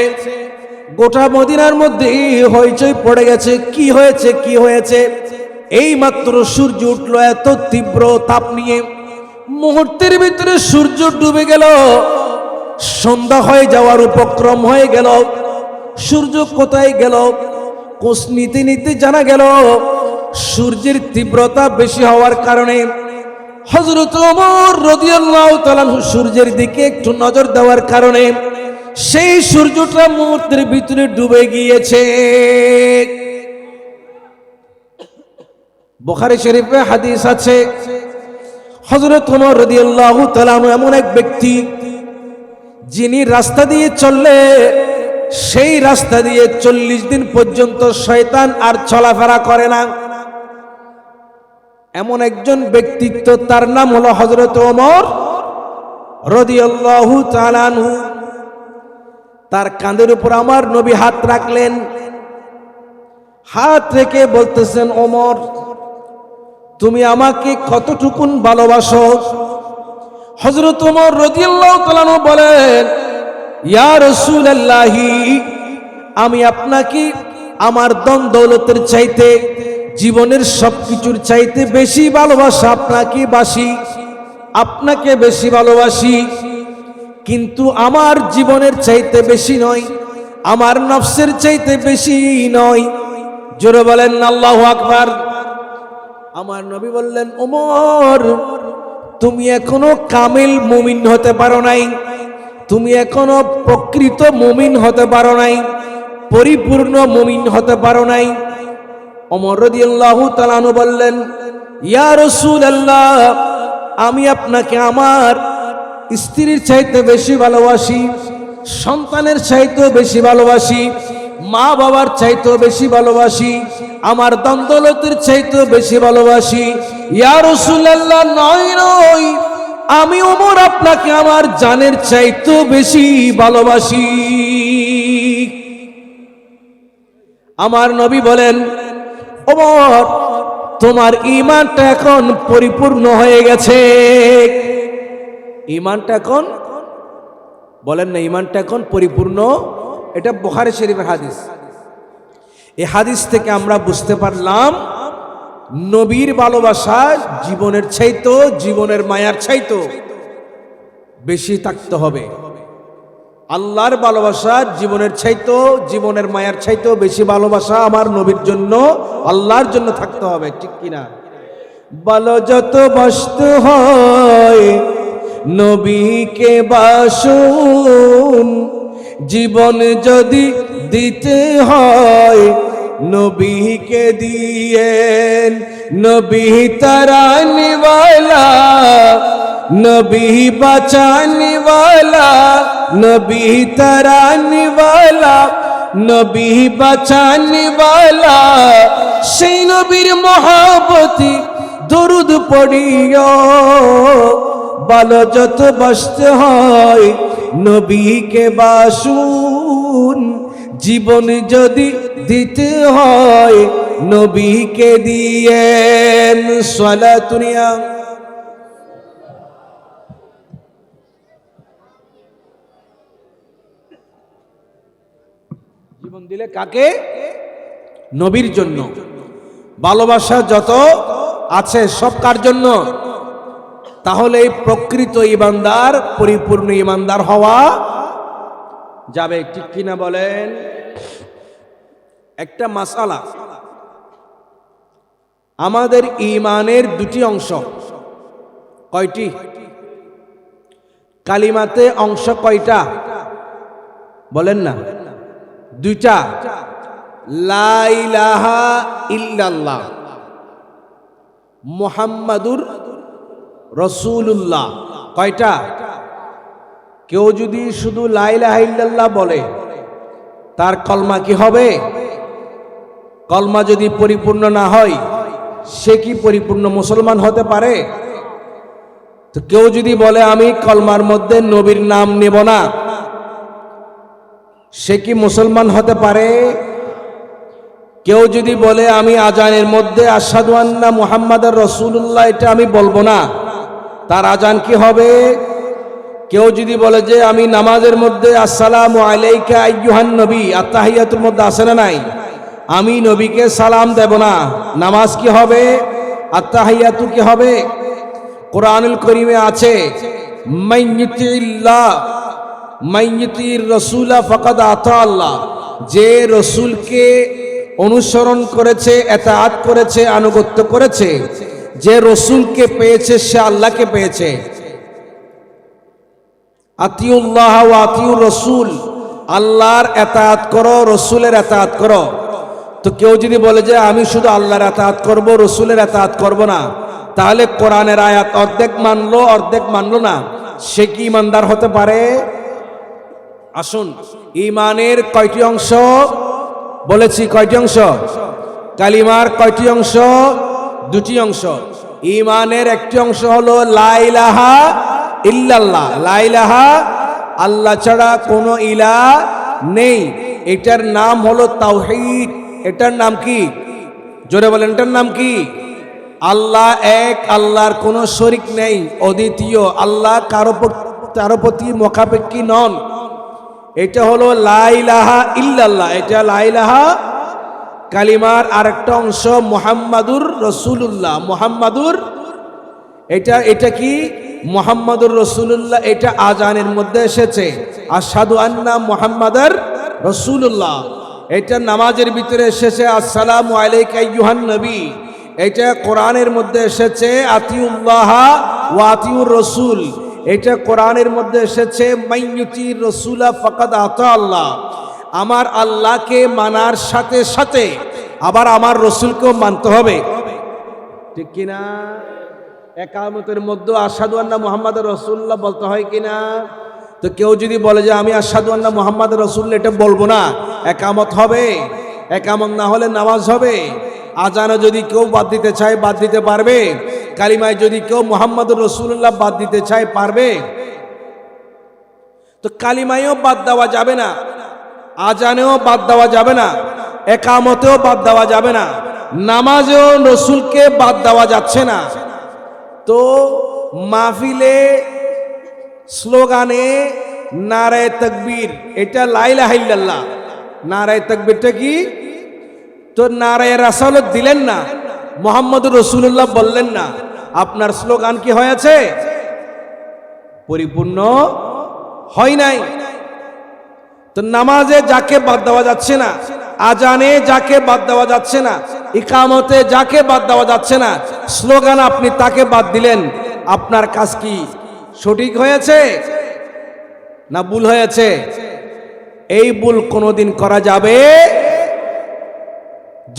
গোটা মদিনার মধ্যে হইচই পড়ে গেছে। কি হয়েছে, কি হয়েছে? এই মাত্র সূর্য উঠলো এত তীব্র তাপ নিয়ে, মুহূর্তের ভিতরে সূর্য ডুবে গেল, সন্ধ্যা হয়ে যাওয়ার উপক্রম হয়ে গেল। সূর্য কোথায় গেল? কোষ নিতে নিতে জানা গেল সূর্যের তীব্রতা বেশি হওয়ার কারণে হযরত ওমর রাদিয়াল্লাহু তাআলা সূর্যের দিকে একটু নজর দেওয়ার কারণে সেই সূর্যটা মুহূর্তের ভিতরে ডুবে গিয়েছে। বুখারী শরীফে হাদিস আছে, হযরত ওমর রাদিয়াল্লাহু তাআলা এমন এক ব্যক্তি যিনি রাস্তা দিয়ে চললে সেই রাস্তা দিয়ে 40 দিন পর্যন্ত শয়তান আর চলাফেরা করে না। এমন একজন ব্যক্তিত্ব, তার নাম হলো হযরত ওমর রাদিয়াল্লাহু তাআলা আনহু। তার কাঁধের উপর আমার নবী হাত রাখলেন, হাত রেখে বলতেছেন, ওমর তুমি আমাকে কতটুকুন ভালোবাসো? হযরত ওমর রাদিয়াল্লাহু তাআলা আনহু বলেন, ইয়া রাসূলুল্লাহ, আমি আপনাকে আমার ধন দৌলতের চাইতে, জীবনের সবকিছুর চাইতে বেশি ভালোবাসা আপনাকে বেশি ভালোবাসি, কিন্তু আমার জীবনের চাইতে বেশি নয়, আমার নফসের চাইতে বেশি নয়। জোরে বলেন আল্লাহু আকবার। আমার নবী বললেন, ওমর তুমি এখনো কামিল মুমিন হতে পারো নাই, তুমি এখনো প্রকৃত মুমিন হতে পারো নাই, পরিপূর্ণ মুমিন হতে পারো নাই। ওমর রাদিয়াল্লাহু তাআলা আনহু বললেন, ইয়া রাসূলুল্লাহ, আমি আপনাকে আমার স্ত্রীর চাইতে বেশি ভালোবাসি, সন্তানের চাইতেও বেশি ভালোবাসি, মা বাবার চাইতেও বেশি ভালোবাসি, আমার ধন দৌলতের চাইতেও বেশি ভালোবাসি। ইয়া রাসূলুল্লাহ, নয়, আমি ওমর আপনাকে আমার জানের চাইতেও বেশি ভালোবাসি। আমার নবী বলেন, ওমর তোমার ঈমানটা এখন পরিপূর্ণ হয়ে গেছে। ঈমানটা এখন, বলেন না, ঈমানটা এখন পরিপূর্ণ। এটা বুখারী শরীফের হাদিস। এই হাদিস থেকে আমরা বুঝতে পারলাম নবীর ভালোবাসা জীবনের চাইতো, জীবনের মায়ার চাইতো বেশি থাকতে হবে। আল্লাহর ভালোবাসা জীবনের চাইতো, জীবনের মায়ার চাইতো বেশি ভালোবাসা আমার নবীর জন্য, আল্লাহর জন্য থাকতে হবে, ঠিক কিনা? ভালো যত বাসতে হয় নবীকে বাসুন, জীবন যদি দিতে হয় নবীকে দিয়েন। নবী তারানে ওয়ালা, নবী বাঁচানে ওয়ালা, নবী তারানে ওয়ালা, নবী বাঁচানে ওয়ালা, সেই নবীর মহব্বতে দরুদ পড়িও। ভালো যত বাসতে হয় নবীকে বাসুন, জীবন যদি দিতে হয় নবীকে দিয়েন। সালাতুনিয়া জীবন দিলে কাকে? নবীর জন্য। ভালোবাসা যত আছে সব কার জন্য? তাহলে এই প্রকৃত ঈমানদার, পরিপূর্ণ ঈমানদার হওয়া যাবে, ঠিক কিনা বলেন? একটা মাসালা, আমাদের ঈমানের দুটি অংশ। কয়টি? কালিমাতে অংশ কয়টা বলেন না? দুইটা। লা ইলাহা ইল্লাল্লাহ মুহাম্মাদুর রাসূলুল্লাহ। কয়টা? কেউ যদি শুধু লা ইলাহা ইল্লাল্লাহ বলে তার কলমা কি হবে? কলমা যদি পরিপূর্ণ না হয় সে কি পরিপূর্ণ মুসলমান হতে পারে? তো কেউ যদি বলে আমি কলমার মধ্যে নবীর নাম নেব না, সে কি মুসলমান হতে পারে? কেউ যদি বলে আমি আজানের মধ্যে আশহাদু আন্না মুহাম্মাদার রাসূলুল্লাহ এটা আমি বলবো না, তার আজান কি হবে? কেউ যদি বলে যে আমি নামাজের মধ্যে আসসালামু আলাইকা আইয়ুহান নবী আত্তাহিয়াতুর মধ্যে আছে না নাই, আমি নবীকে সালাম দেব না, নামাজ কি হবে? আত্তাহিয়াতু কি হবে? কোরআনুল কারীমে আছে মাইয়ুতির রাসূলা ফাকাদ আতা আল্লাহ, যে রাসূলকে অনুসরণ করেছে, ইতাআত করেছে, আনুগত্য করেছে, যে রাসূলকে পেয়েছে সে আল্লাহকে পেয়েছে। আতিউল্লাহ ওয়া আতিউর রাসূল, আল্লাহর ইতাআত করো, রাসূলের ইতাআত করো। তো কেউ যদি বলে যে আমি শুধু আল্লাহর ইতাআত করব, রাসূলের ইতাআত করব না, তাহলে কোরআনের আয়াত অর্ধেক মানলো অর্ধেক মানলো না, সে কি ইমানদার হতে পারে? আসুন, ঈমানের কয়টি অংশ বলেছি? কয়টি অংশ? কালিমার কয়টি অংশ? দুটি অংশ। ঈমানের একটি অংশ হলো লা ইলাহা ইল্লাল্লাহ, লা ইলাহা, আল্লাহ ছাড়া কোনো ইলাহ নেই, এটার নাম হলো তাওহীদ। এটার নাম কি? জোরে বলেন, এটার নাম কি? আল্লাহ এক, আল্লাহর কোনো শরীক নেই, অদ্বিতীয়, আল্লাহ কারো প্রতি মুখাপেক্ষী নন। এটা হলো লা ইলাহা ইল্লাল্লাহ, এটা লা ইলাহা। কালিমার আরেকটা অংশ মুহাম্মাদুর রাসূলুল্লাহ, মুহাম্মাদুর, এটা কি? মুহাম্মাদুর রাসূলুল্লাহ, এটা আজানের মধ্যে এসেছে, আশহাদু আন্না মুহাম্মাদার রাসূলুল্লাহ। এটা নামাজের ভিতরে এসেছে আসসালামু আলাইকা আইয়ুহান নবী। এটা কোরআনের মধ্যে এসেছে আতিউল্লাহ ওয়া আতিউর রাসূল। এটা কোরআনের মধ্যে এসেছে মাইয়ুতির রাসূলা ফাকাদ আতা আল্লাহ। আমার আল্লাহকে মানার সাথে সাথে আবার আমার রাসূলকেও মানতে হবে, ঠিক কিনা? একামতের মধ্যে আশহাদু আন্না মুহাম্মাদুর রাসূলুল্লাহ বলতে হয় কিনা? তো কেউ যদি বলে যে আমি আশহাদু আন্না মুহাম্মাদুর রাসূলুল্লাহ এটা বলবো না, একামত হবে? একামত না হলে নামাজ হবে? আজানে যদি কেউ বাদ দিতে চায় বাদ দিতে পারবে? কালিমায় যদি কেউ মুহাম্মাদুর রাসূলুল্লাহ বাদ দিতে চায় পারবে? তো কালিমায়ও বাদ দেওয়া যাবে না, আজানেও বাদ দেওয়া যাবে না, একামতেও বাদ দেওয়া যাবে না, নামাজেও রাসূলকে বাদ দেওয়া যাচ্ছে না। তো মাহফিলে স্লোগানে নারায়ে তাকবীর, এটা লা ইলাহা ইল্লাল্লাহ। নারায়ে তাকবীরটা কি? তো নারায়ে রাসালত দিলেন না, মুহাম্মাদুর রাসূলুল্লাহ বললেন না, আপনার স্লোগান কি হয়েছে? পরিপূর্ণ হয় নাই। তো নামাজে যাকে বাদ দেওয়া যাচ্ছে না, আজানে যাকে বাদ দেওয়া যাচ্ছে না, ইকামতে যাকে বাদ দেওয়া যাচ্ছে না, স্লোগান আপনি তাকে বাদ দিলেন, আপনার কাজ কি সঠিক হয়েছে না ভুল হয়েছে? এই ভুল কোনোদিন করা যাবে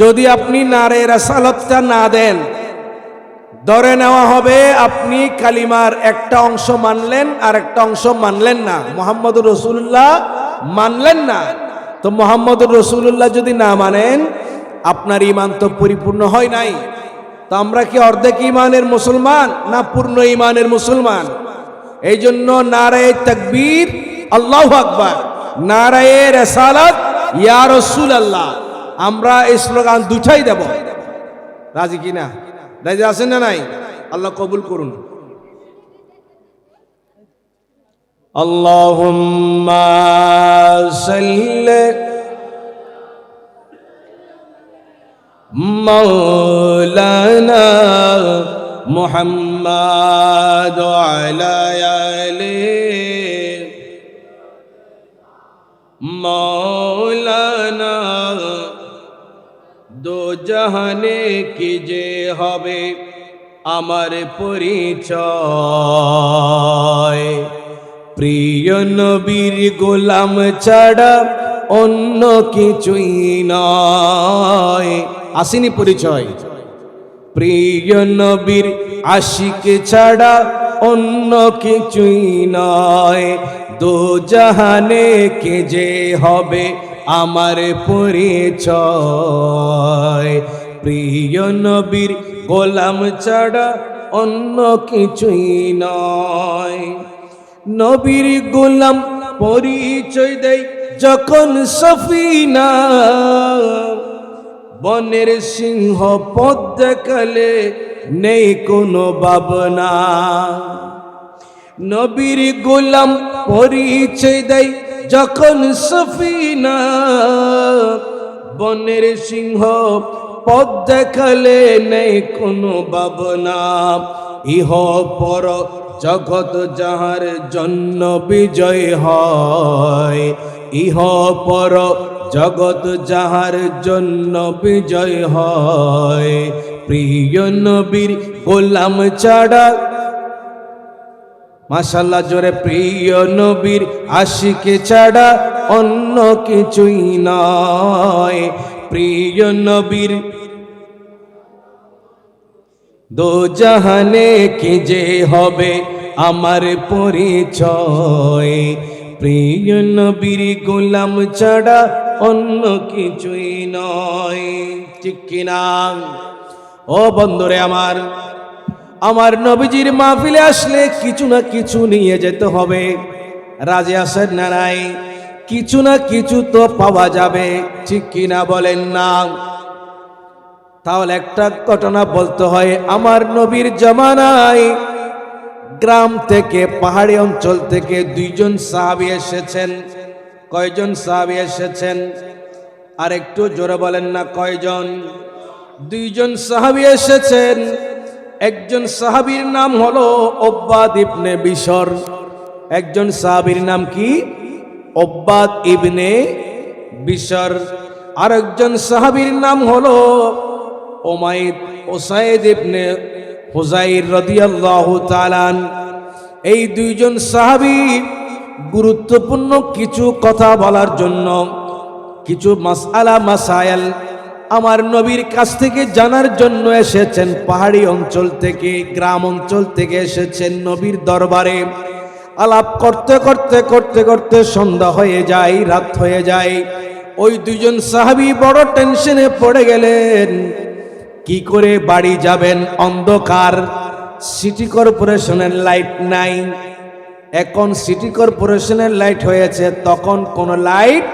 যদি আপনি নারায়ে রাসালাতটা না দেন। ধরে নেওয়া হবে আপনি কালিমার একটা অংশ মানলেন আর একটা অংশ মানলেন না, মুহাম্মাদুর রাসূলুল্লাহ মানলেন না। তো মুহাম্মাদুর রাসূলুল্লাহ যদি না মানেন, আপনার ঈমান তো পরিপূর্ণ হয় নাই। তো আমরা কি অর্ধেক ঈমানের মুসলমান না পূর্ণ ঈমানের মুসলমান? এই জন্য নারায়ে তাকবীর আল্লাহু আকবার, নারায়ে রাসালাত ইয়া রাসূলুল্লাহ, আমরা এই স্লোগান দুটাই দেব। রাজি কিনা? রাজি আছেন না নাই? আল্লাহ কবুল করুন। আল্লাহুম্মা সাল্লি মাওলানা মুহাম্মাদ আলা আলি মাওলানা। দো জাহানে কি যে হবে আমার পরিচয়, প্রিয় নবীর গোলাম ছাড়া অন্য কিছুই নয়। আসেনি পরিচয়? প্রিয় নবীর আশিক ছাড়া অন্য কিছুই নয়, দো জাহানে কে যে হবে আমার পরিচয়, প্রিয় নবীর গোলাম ছাড়া অন্য কিছুই নয়। নবীর গোলাম পরিচয় দেয় যখন সফিনা, বনের সিংহ পথ দেখালে নেই কোনো ভাবনা। নবীর গোলাম পরিচয় দেয় যখন সফিনা, বনের সিংহ পথ দেখালে নেই কোনো ভাবনা। ইহ পর জগৎ যাহার জন্য বিজয় হয়, ইহ পর জগৎ যাহার জন্য বিজয় হয়। প্রিয় নবীর গোলাম ছাড়া, মাশাআল্লাহ জোরে, প্রিয় নবীর আশিকে ছাড়া অন্য কিছুই নয়। প্রিয় নবীর দো জাহানে কি যে হবে আমার পরিচয়, প্রিয় নবীর গোলাম ছাড়া অন্য কিছুই নয়। ঠিক কিনা? ও বন্ধুরে আমার, আমার নবীজির মাহফিলে আসলে কিছু না কিছু নিয়ে যেতে হবে। রাজি আছেন না নাই? কিছু না কিছু তো পাওয়া যাবে, ঠিক কিনা বলেন না? তাহলে একটা ঘটনা বলতে হয়। আমার নবীর জামানায় গ্রাম থেকে, পাহাড়ি অঞ্চল থেকে দুইজন সাহাবী এসেছেন। কয়জন সাহাবী এসেছেন? আর একটু জোরে বলেন না, কয়জন? দুইজন সাহাবী এসেছেন। একজন সাহাবীর নাম হলো উব্বাদ ইবনে বিশর। একজন সাহাবীর নাম কি? উব্বাদ ইবনে বিশর। আর একজন সাহাবীর নাম হলো উসাইদ ইবনে হুযাইর রাদিয়াল্লাহু তাআলা। এই দুইজন সাহাবী গুরুত্বপূর্ণ কিছু কথা বলার জন্য, কিছু মাসআলা মাসাইল আমার নবীর কাছ থেকে জানার জন্য এসেছেন। পাহাড়ি অঞ্চল থেকে, গ্রাম অঞ্চল থেকে এসেছেন নবীর দরবারে। আলাপ করতে করতে করতে করতে সন্ধ্যা হয়ে যায়, রাত হয়ে যায়। ওই দুইজন সাহাবী বড় টেনশনে পড়ে গেলেন। কি করে বাড়ি যাবেন? অন্ধকার, সিটি কর্পোরেশনের লাইট নাই। এখন সিটি কর্পোরেশনের লাইট হয়েছে, তখন কোন লাইট।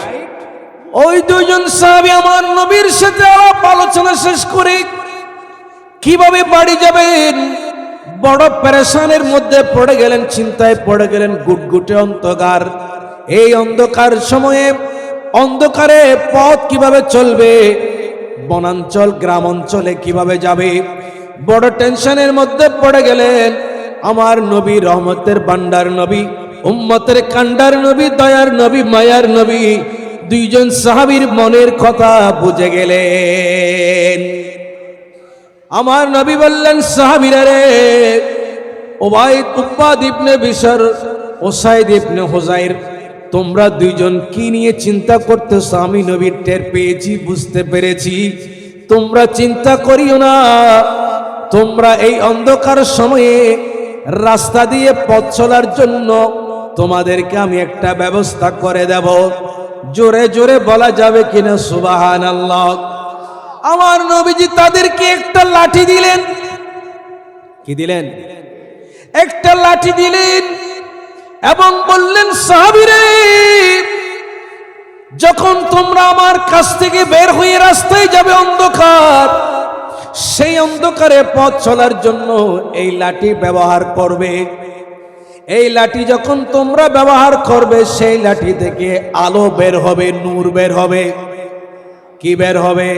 ওই দুইজন সাহাবী আমার নবীর সাথে আলাপ আলোচনা শেষ করে কিভাবে বাড়ি যাবেন বড় পেরেশানের মধ্যে পড়ে গেলেন, চিন্তায় পড়ে গেলেন। গুটগুটে অন্ধকার। এই অন্ধকার সময়ে অন্ধকারে পথ কিভাবে চলবে, বনাঞ্চল গ্রাম অঞ্চলে কিভাবে যাবে, বড় টেনশনের মধ্যে পড়ে গেলেন। আমার নবী, রহমতের ভান্ডার নবী, উম্মতের কান্ডার নবী, দয়ার নবী, মায়ার নবী দুইজন সাহাবীর মনের কথা বুঝে গেলেন। আমার নবী বললেন, সাহাবীরা রে, উব্বাদ ইবনে বিশর, উসাইদ ইবনে হুযাইর, তোমরা দুইজন কি নিয়ে চিন্তা করতেছ? আমি নবী টের পেয়েছি, বুঝতে পেরেছি। তোমরা চিন্তা করিও না। তোমরা এই অন্ধকার সময়ে রাস্তা দিয়ে পথ চলার জন্য তোমাদেরকে আমি একটা ব্যবস্থা করে দেব। জোরে জোরে বলা যাবে কিনা সুবহানাল্লাহ? আমার নবীজি তাদেরকে একটা লাঠি দিলেন। কি দিলেন? একটা লাঠি দিলেন এবং বললেন, সাহাবীরা, যখন তোমরা আমার কাছ থেকে বের হয়ে রাস্তায় যাবে অন্ধকার, সেই অন্ধকারে পথ চলার জন্য এই লাঠি ব্যবহার করবে। এই লাঠি যখন তোমরা ব্যবহার করবে, সেই লাঠি থেকে আলো বের হবে, নূর বের হবে। কি বের হবে?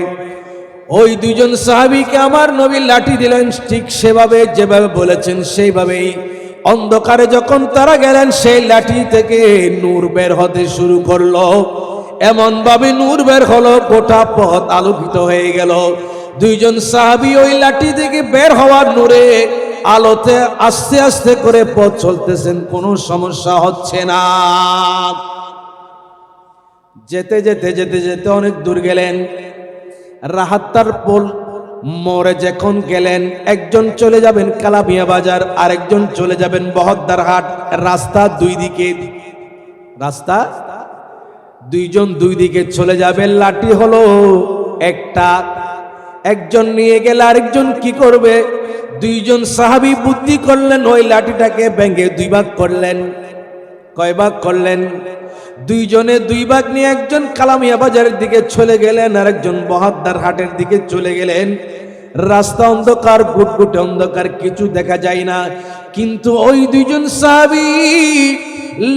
ওই দুজন সাহাবীকে আমার নবী লাঠি দিলেন, ঠিক সেভাবে যেভাবে বলেছেন সেইভাবেই অন্ধকারে যখন তারা গেলেন, সেই লাঠি থেকে নূর বের হতে শুরু করলো। এমন ভাবে নূর বের হলো, গোটা পথ আলোকিত হয়ে গেল। দুইজন সাহাবী ওই লাঠি থেকে বের হওয়ার নূরে, আলোতে আস্তে আস্তে করে পথ চলতেছেন, কোনো সমস্যা হচ্ছে না। যেতে যেতে যেতে যেতে অনেক দূর গেলেন। রাহাত্তার পোল মোড়ে যখন গেলেন, একজন চলে যাবেন কালামিয়া বাজার, আরেকজন চলে যাবেন বহদ্দার হাট। রাস্তা দুই দিকে, রাস্তা দুইজন দুই দিকে চলে যাবেন। লাঠি হলো একটা, একজন নিয়ে গেলে আরেকজন কি করবে? দুইজন সাহাবী বুদ্ধি করলেন, ওই লাঠিটাকে ভেঙে দুই ভাগ করলেন। কয় ভাগ করলেন? দুইজনে দুই ভাগ নিয়ে একজন কালামিয়া বাজারের দিকে চলে গেলেন, আর একজন বহদ্দার হাটের দিকে চলে গেলেন। রাস্তা অন্ধকার, গুটগুটে অন্ধকার, কিছু দেখা যায় না। কিন্তু ওই দুইজন সাহাবী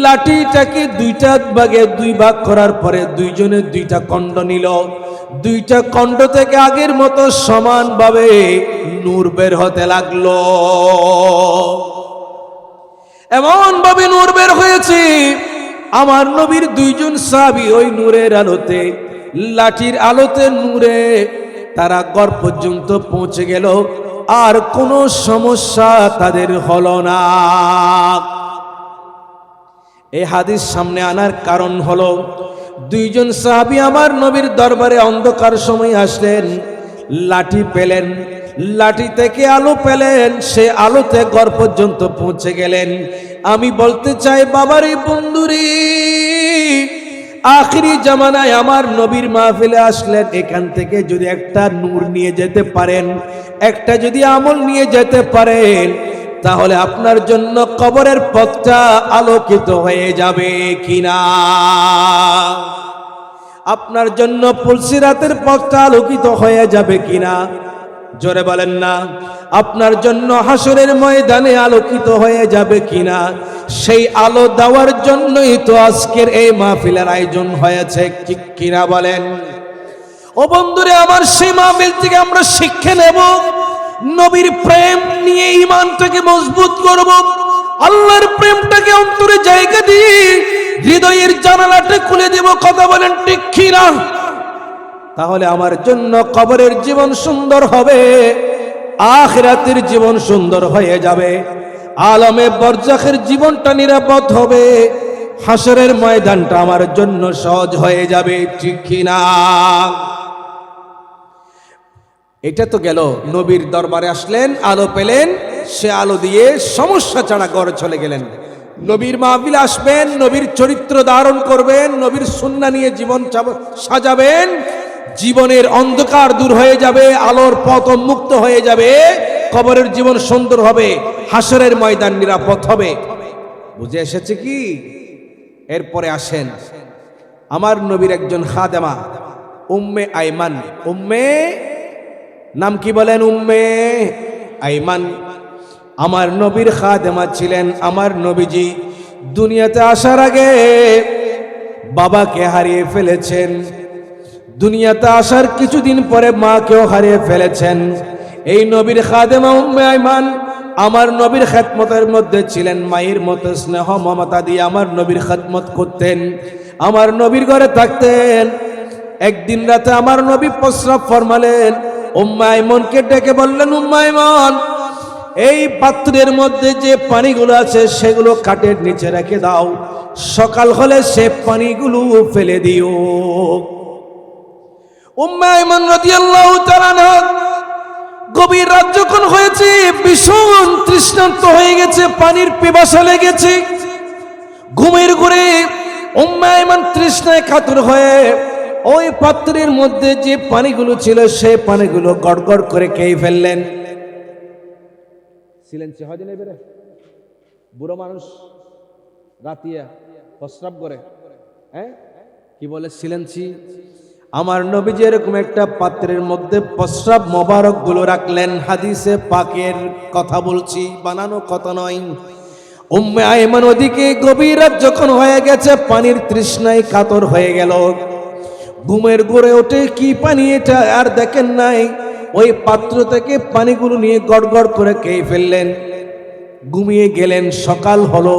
লাঠিটাকে দুইটা ভাগে দুই ভাগ করার পরে দুইজনে দুইটা খণ্ড নিল। দুইটা খণ্ড থেকে আগের মতো সমানভাবে নূর বের হতে লাগলো। এমন ভাবে নূর বের হয়েছে, আমার নবীর দুইজন সাহাবী ওই নূরের আলোতে, লাঠির আলোতে, নূরে তারা ঘর পর্যন্ত পৌঁছে গেল। আর কোনো সমস্যা তাদের হলো না। এই হাদিস সামনে আনার কারণ হলো, দুইজন সাহাবী আমার নবীর দরবারে অন্ধকার সময় আসলেন, লাঠি পেলেন, লাঠি থেকে আলো পেলেন, সে আলোতে ঘর পর্যন্ত পৌঁছে গেলেন। আমি বলতে চাই বাবারে, বন্ধুরে, আখিরি জামানায় আমার নবীর মাহফিলে আসলেন, এখান থেকে যদি একটা নূর নিয়ে যেতে পারেন, একটা যদি আমল নিয়ে যেতে পারেন, তাহলে আপনার জন্য কবরের পথটা আলোকিত হয়ে যাবে কিনা? আপনার জন্য পুলসিরাতের পথটা আলোকিত হয়ে যাবে কিনা? জোরে বলেন না। আপনার জন্য হাসরের ময়দানে আলোকিত হয়ে যাবে কিনা? সেই আলো দেওয়ার জন্যই তো আজকের এই মাহফিলের আয়োজন হয়েছে, ঠিক কিনা বলেন? ও বন্ধুরে আমার, সেই মাহফিল থেকে আমরা শিক্ষা নেব, নবীর প্রেম নিয়ে ঈমানটাকে মজবুত করব, আল্লাহর প্রেমটাকে অন্তরে জায়গা দিয়ে হৃদয়ের জানালাটা খুলে দেব। কথা বলেন ঠিক কিনা? তাহলে আমার জন্য কবরের জীবন সুন্দর হবে, আখিরাতের জীবন সুন্দর হয়ে যাবে, আলমে বরজাখের জীবনটা নিরাপদ হবে, হাসরের ময়দানটা আমার জন্য সহজ হয়ে যাবে, ঠিক কিনা? এটা তো গেল, নবীর দরবারে আসলেন, আলো পেলেন, সে আলো দিয়ে সমস্যা ছাড়া ঘরে চলে গেলেন। নবীর মাহফিলে আসবেন, নবীর চরিত্র ধারণ করবেন, নবীর সুন্নাহ নিয়ে জীবন সাজাবেন, জীবনের অন্ধকার দূর হয়ে যাবে, আলোর পথ মুক্ত হয়ে যাবে, কবরের জীবন সুন্দর হবে, হাসরের ময়দান নিরাপদ হবে। বুঝে এসেছে কি? এরপরে আসেন, আমার নবীর একজন খাদেমা উম্মে আইমান, উম্মে নাম কি বলেন? উম্মে আইমান আমার নবীর খাদেমা ছিলেন। আমার নবীজি দুনিয়াতে আসার আগে বাবাকে হারিয়ে ফেলেছেন, দুনিয়াতে আসার কিছুদিন পরে মাকেও হারিয়ে ফেলেছেন। এই নবীর খাদেমা উম্মে আইমান আমার নবীর খেদমতের মধ্যে ছিলেন, মায়ের মতো স্নেহ মমতা দিয়ে আমার নবীর খেদমত করতেন, আমার নবীর ঘরে থাকতেন। একদিন রাতে আমার নবী প্রস্রাব ফরমালেন, উম্মে আইমনকে ডেকে বললেন, উম্মে আইমন, এই পাত্রের মধ্যে যে পানিগুলো আছে সেগুলো কাঠের নিচে রেখে দাও, সকাল হলে সে পানিগুলো ফেলে দিও। উম্মে আইমান রাদিয়াল্লাহু তাআলা আনহা গভীর রাত যখন হয়েছে, ভীষণ তৃষ্ণার্ত হয়ে গেছে, পানির পিপাসা লেগেছে, ঘুমের ঘোরে উম্মে আইমান তৃষ্ণায় কাতর হয়ে ওই পাত্রের মধ্যে যে পানিগুলো ছিল সেই পানিগুলো গড়গড় করে খেয়ে ফেললেন। সিলেন্সি হয় দিনে বেরে বুড়ো মানুষ রাতিয়া প্রস্রাব করে, হ্যাঁ কি বলে সিলেন্সি? আমার নবী এরকম একটা পাত্রের মধ্যে প্রস্রাব মোবারক গুলো রাখলেন। হাদিসে পাকের কথা বলছি, বানানো কথা নয়। উম্মে আইমান ওদিকে গভীর রাত যখন হয়ে গেছে, পানির তৃষ্ণায় কাতর হয়ে গেল, ঘুমের ঘোরে ওঠে, কি পানি এটা আর দেখেন নাই, ওই পাত্র থেকে পানিগুলো নিয়ে গড়গড় করে খেয়ে ফেললেন, ঘুমিয়ে গেলেন। সকাল হলো,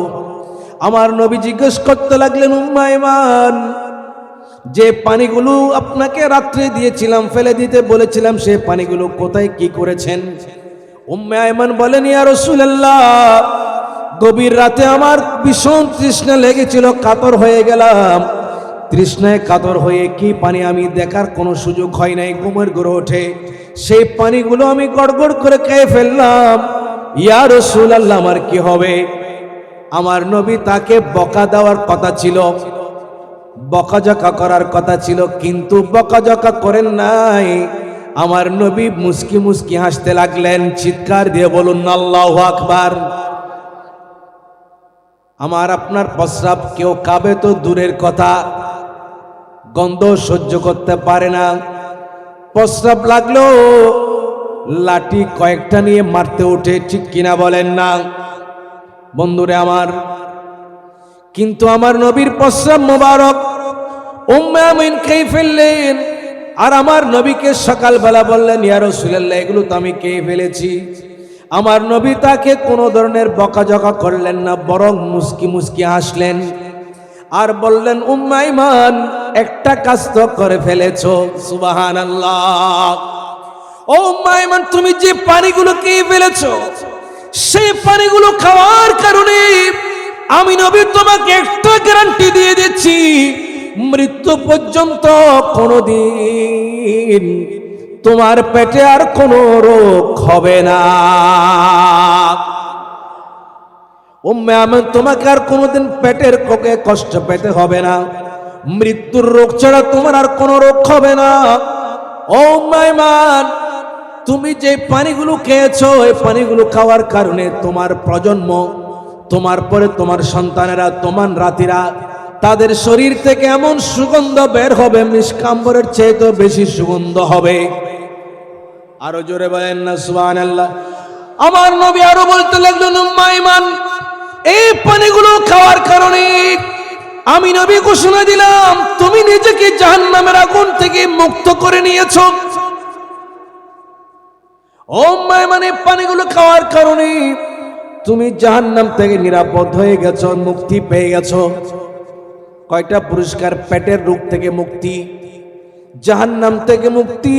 আমার নবী জিজ্ঞেস করতে লাগলেন, উম্মে আইমান, যে পানিগুলো আপনাকে রাত্রে দিয়েছিলাম, ফেলে দিতে বলেছিলাম, সে পানিগুলো কোথায়, কি করেছেন? উম্মে আইমান বলেন, ইয়া রাসূলুল্লাহ, গভীর রাতে আমার ভীষণ তৃষ্ণা লেগেছিল, কাতর হয়ে গেলাম, তৃষ্ণায় কাতর হয়ে কি পানি আমি দেখার কোনো সুযোগ হয় নাই, ঘুমের ঘোরে ওঠে সেই পানিগুলো আমি গড়গড় করে খেয়ে ফেললাম। ইয়া রাসূলুল্লাহ, আমার কি হবে? আমার নবী তাকে বকা দেওয়ার কথা ছিল, বকাঝকা করার কথা ছিল, কিন্তু বকাঝকা করেন নাই। আমার নবী মুস্কি মুস্কি হাসতে লাগলেন। চিৎকার দিয়ে বলুন আল্লাহু আকবার। আমার আপনার প্রস্রাব কেউ খাবে তো দূরের কথা, গন্ধ সহ্য করতে পারে না, প্রস্রাব লাগলো লাঠি কয়েকটা নিয়ে মারতে ওঠে, ঠিক কিনা বলেন না বন্ধুরে আমার। কিন্তু আমার নবীর প্রস্রাব মোবারক উম্মে আমিন খেয়ে ফেললেন, আর আমার নবীকে সকালবেলা বললেন, ইয়া রাসূলুল্লাহ, এগুলো তো আমি খেয়ে ফেলেছি। আমার নবী তাকে কোনো ধরনের বকাঝকা করলেন না, বরং মুস্কি মুস্কি হাসলেন আর বললেন, উম্মে আইমান, একটা কাজ তো করে ফেলেছো, সুবহানাল্লাহ। ও উম্মে আইমান, তুমি যে পানিগুলো খেয়ে ফেলেছো, সেই পানিগুলো খাওয়ার কারণে আমি নবী তোমাকে একটা গ্যারান্টি দিয়ে দিচ্ছি, মৃত্যু পর্যন্ত কোনোদিন তোমার পেটে আর কোনো রোগ হবে না। উম্মে আমিন, তোমাকে আর কোনোদিন পেটের কোকে কষ্ট পেতে হবে না, মৃত্যুর রোগ ছাড়া তোমার আর কোনো রোগ হবে না। ও উম্মে আইমান, তুমি যে পানিগুলো খেয়েছো, এই পানিগুলো খাওয়ার কারণে তোমার প্রজন্ম, তোমার পরে তোমার সন্তানেরা, তোমার রাতিরা, তাদের শরীর থেকে এমন সুগন্ধ বের হবে, মিসকাম্বরের চেয়ে তো বেশি সুগন্ধ হবে। আরো জোরে বলেন না সুবহানাল্লাহ। আমার নবী আরো বলতে লাগলেন, উম্মে আইমান, এই পানিগুলো খাওয়ার কারণে আমি নবী ঘোষণা দিলাম, তুমি নিজেকে জাহান্নামের আগুন থেকে মুক্ত করে নিয়েছো। ও উম্মে আইমান, এই পানিগুলো খাওয়ার কারণে তুমি জাহান্নাম থেকে নিরাপদ হয়ে গেছো, মুক্তি পেয়ে গেছো। কয়টা পুরস্কার? পেটের রোগ থেকে মুক্তি, জাহান্নাম থেকে মুক্তি,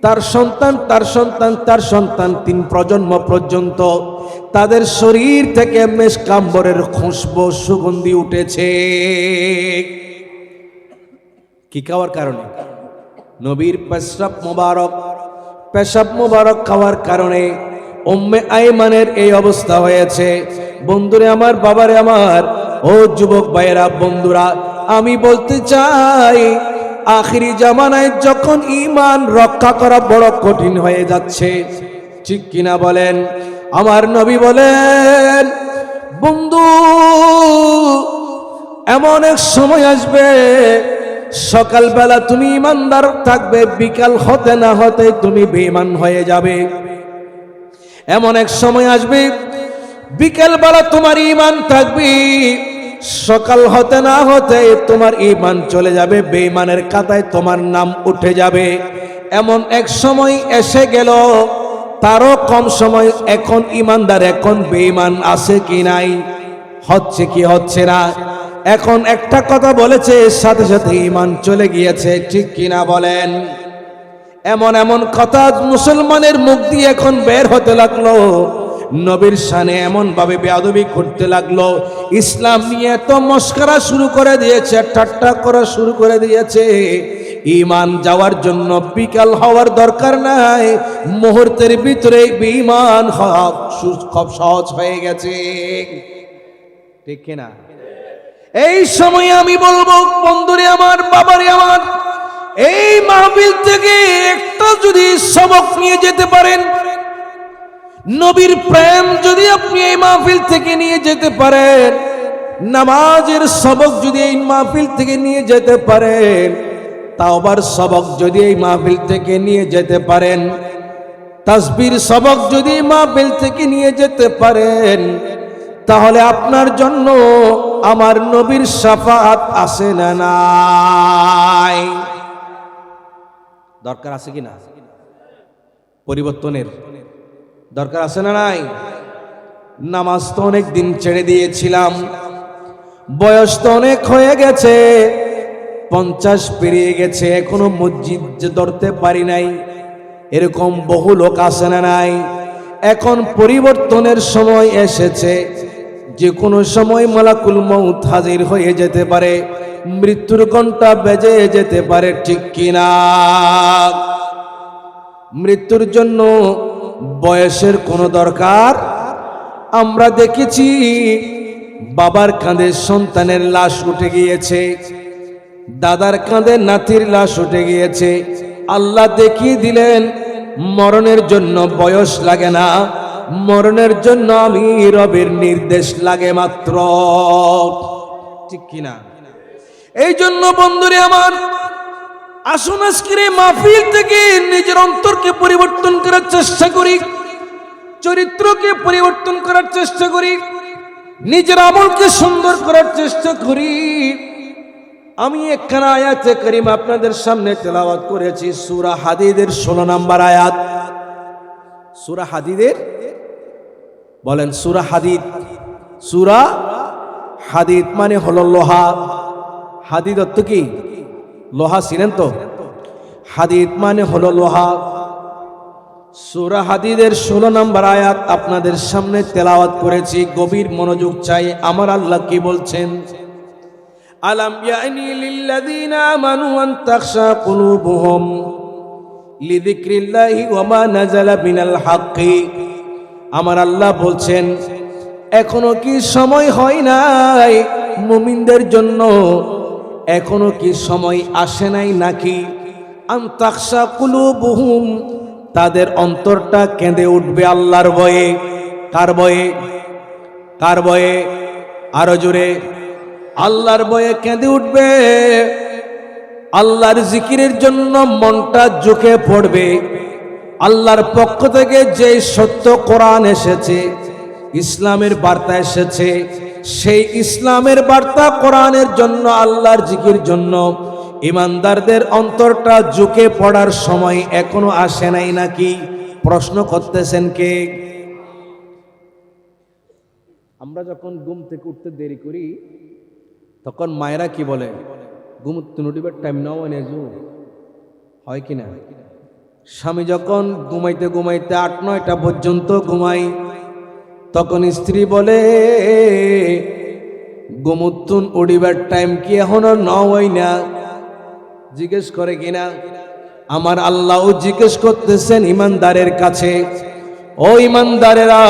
তার সন্তান, তার সন্তান, তার সন্তান, 3 প্রজন্ম পর্যন্ত তাদের শরীর থেকে মেশকাম্বরের খুশবু, সুগন্ধি উঠেছে। কি খাওয়ার কারণে? নবীর পেশাব মোবারক খাওয়ার কারণে উম্মে আইমানের এই অবস্থা হয়েছে। বন্ধুরে আমার, বাবারে আমার, ও যুবক ভাইয়েরা, বন্ধুরা, আমি বলতে চাই, আখিরি জামানায় যখন ঈমান রক্ষা করা বড় কঠিন হয়ে যাচ্ছে, ঠিক কিনা বলেন? আমার নবী বলেন, বন্ধু, এমন এক সময় আসবে, সকালবেলা তুমি ঈমানদার থাকবে, বিকাল হতে না হতে তুমি বেঈমান হয়ে যাবে। এমন এক সময় আসবে, বিকেল বেলা তোমার ঈমান থাকবে, সকাল হতে না হতে তোমার ঈমান চলে যাবে, বেঈমানের খাতায় তোমার নাম উঠে যাবে। এমন এক সময় এসে গেল, তারও কম সময়। এখন ঈমানদার, এখন বেঈমান আছে কি নাই? হচ্ছে কি হচ্ছে না? এখন একটা কথা বলেছে, সাথে সাথে ঈমান চলে গিয়েছে, ঠিক কিনা বলেন? এমন এমন কথা মুসলমানের মুখ দিয়ে এখন বের হতে লাগলো, নবীর শানে এমন ভাবে বেয়াদবি করতে লাগলো, ইসলাম নিয়ে তো মস্করা শুরু করে দিয়েছে, ঠাট্টা করা শুরু করে দিয়েছে। ঈমান যাওয়ার জন্য বিকাল হওয়ার দরকার নাই, মুহূর্তের ভিতরে ঈমান খুব সহজ হয়ে গেছে, ঠিক কিনা? এই সময় আমি বলবো, বন্ধুরে আমার, বাবারে আমার, এই মাহফিল থেকে একটা যদি সবক নিয়ে যেতে পারেন, নবীর প্রেম যদি আপনি এই মাহফিল থেকে নিয়ে যেতে পারেন, নামাজের সবক যদি এই মাহফিল থেকে নিয়ে যেতে পারেন, তাওবার সবক যদি এই মাহফিল থেকে নিয়ে যেতে পারেন, তাসবির সবক যদি এই মাহফিল থেকে নিয়ে যেতে পারেন, তাহলে আপনার জন্য আমার নবীর শাফাআত আছে না নাই? দরকার আছে কি না? পরিবর্তনের দরকার আছে না নাই? নামাজ তো অনেক দিন ছেড়ে দিয়েছিলাম, বয়স তো অনেক হয়ে গেছে, 50 পেরিয়ে গেছে, এখনো মসজিদ যে ধরতে পারি নাই। এরকম বহু লোক আছে না নাই? এখন পরিবর্তনের সময় এসেছে, যে কোনো সময় মালাকুল মউত হাজির হয়ে যেতে পারে, মৃত্যুর ঘণ্টা বেজে যেতে পারে, ঠিক কিনা? মৃত্যুর জন্য বয়সের কোনো দরকার? আমরা দেখেছি, বাবার কাঁধে সন্তানের লাশ উঠে গিয়েছে, দাদার কাঁধে নাতির লাশ উঠে গিয়েছে। আল্লাহ দেখিয়ে দিলেন, মরণের জন্য বয়স লাগে না, মরণের জন্য আমি রবের নির্দেশ লাগে মাত্র, ঠিক কিনা? এই জন্য বন্ধুরে আমার, আসুন আজকের এই মাহফিল থেকে নিজের অন্তরকে পরিবর্তন করার চেষ্টা করি, চরিত্রকে পরিবর্তন করার চেষ্টা করি, নিজের আমলকে সুন্দর করার চেষ্টা করি। আমি একখানা আয়াতে কারিমা আপনাদের সামনে তেলাওয়াত করেছি, সূরা হাদীদের 16 নম্বর আয়াত। সূরা হাদীদের বলেন, সূরা হাদীদ। সূরা হাদীদ মানে হলো লোহা। হাদীদ অর্থ কি? লোহা, ছিলেন তো? হাদীদ মানে হলো লোহা। সূরা হাদীদের 16 নম্বর আয়াত আপনাদের সামনে তেলাওয়াত করেছি। গভীর মনোযোগ চাই, আমার আল্লাহ কি বলছেন? আলাম ইয়ানি লিল্লাযীনা আমানু আন তাখশা কুলুবুহুম লিযিকরিল্লাহি ওয়া মা নাযালা মিনাল হাক্কি। আমার আল্লাহ বলছেন, এখনো কি সময় হয় নাই মুমিনদের জন্য? এখনো কি সময় আসে নাই নাকি? আন তাখশা কুলুবুহুম, তাদের অন্তরটা কেঁদে উঠবে আল্লাহর ভয়ে। কার ভয়ে? কার ভয়ে? আরো জোরে। আল্লাহর ভয়ে কেঁদে উঠবে। আল্লাহর জিকিরের জন্য মনটা ঝুঁকে পড়বে। আল্লাহর পক্ষ থেকে যে সত্য কোরআন এসেছে, ইসলামের বার্তা এসেছে, সেই ইসলামের বার্তা কোরআনের জন্য, আল্লাহর জিকির জন্য ইমানদারদের অন্তরটা ঝুঁকে পড়ার সময় এখনো আসে নাই নাকি? প্রশ্ন করতেছেন কে? আমরা যখন ঘুম থেকে উঠতে দেরি করি তখন মায়েরা কি বলে? ঘুম উঠিবার টাইম নাও এনেজু, হয় কিনা? স্বামী যখন ঘুমাইতে ঘুমাইতে 8-9টা পর্যন্ত ঘুমাই, তখন স্ত্রী বলে, ঘুমুত্তুন উঠিবার টাইম কি এখনো নয় না? জিজ্ঞেস করে কিনা? আমার আল্লাহ জিজ্ঞেস করতেছেন ইমানদারের কাছে, ও ইমানদারেরা,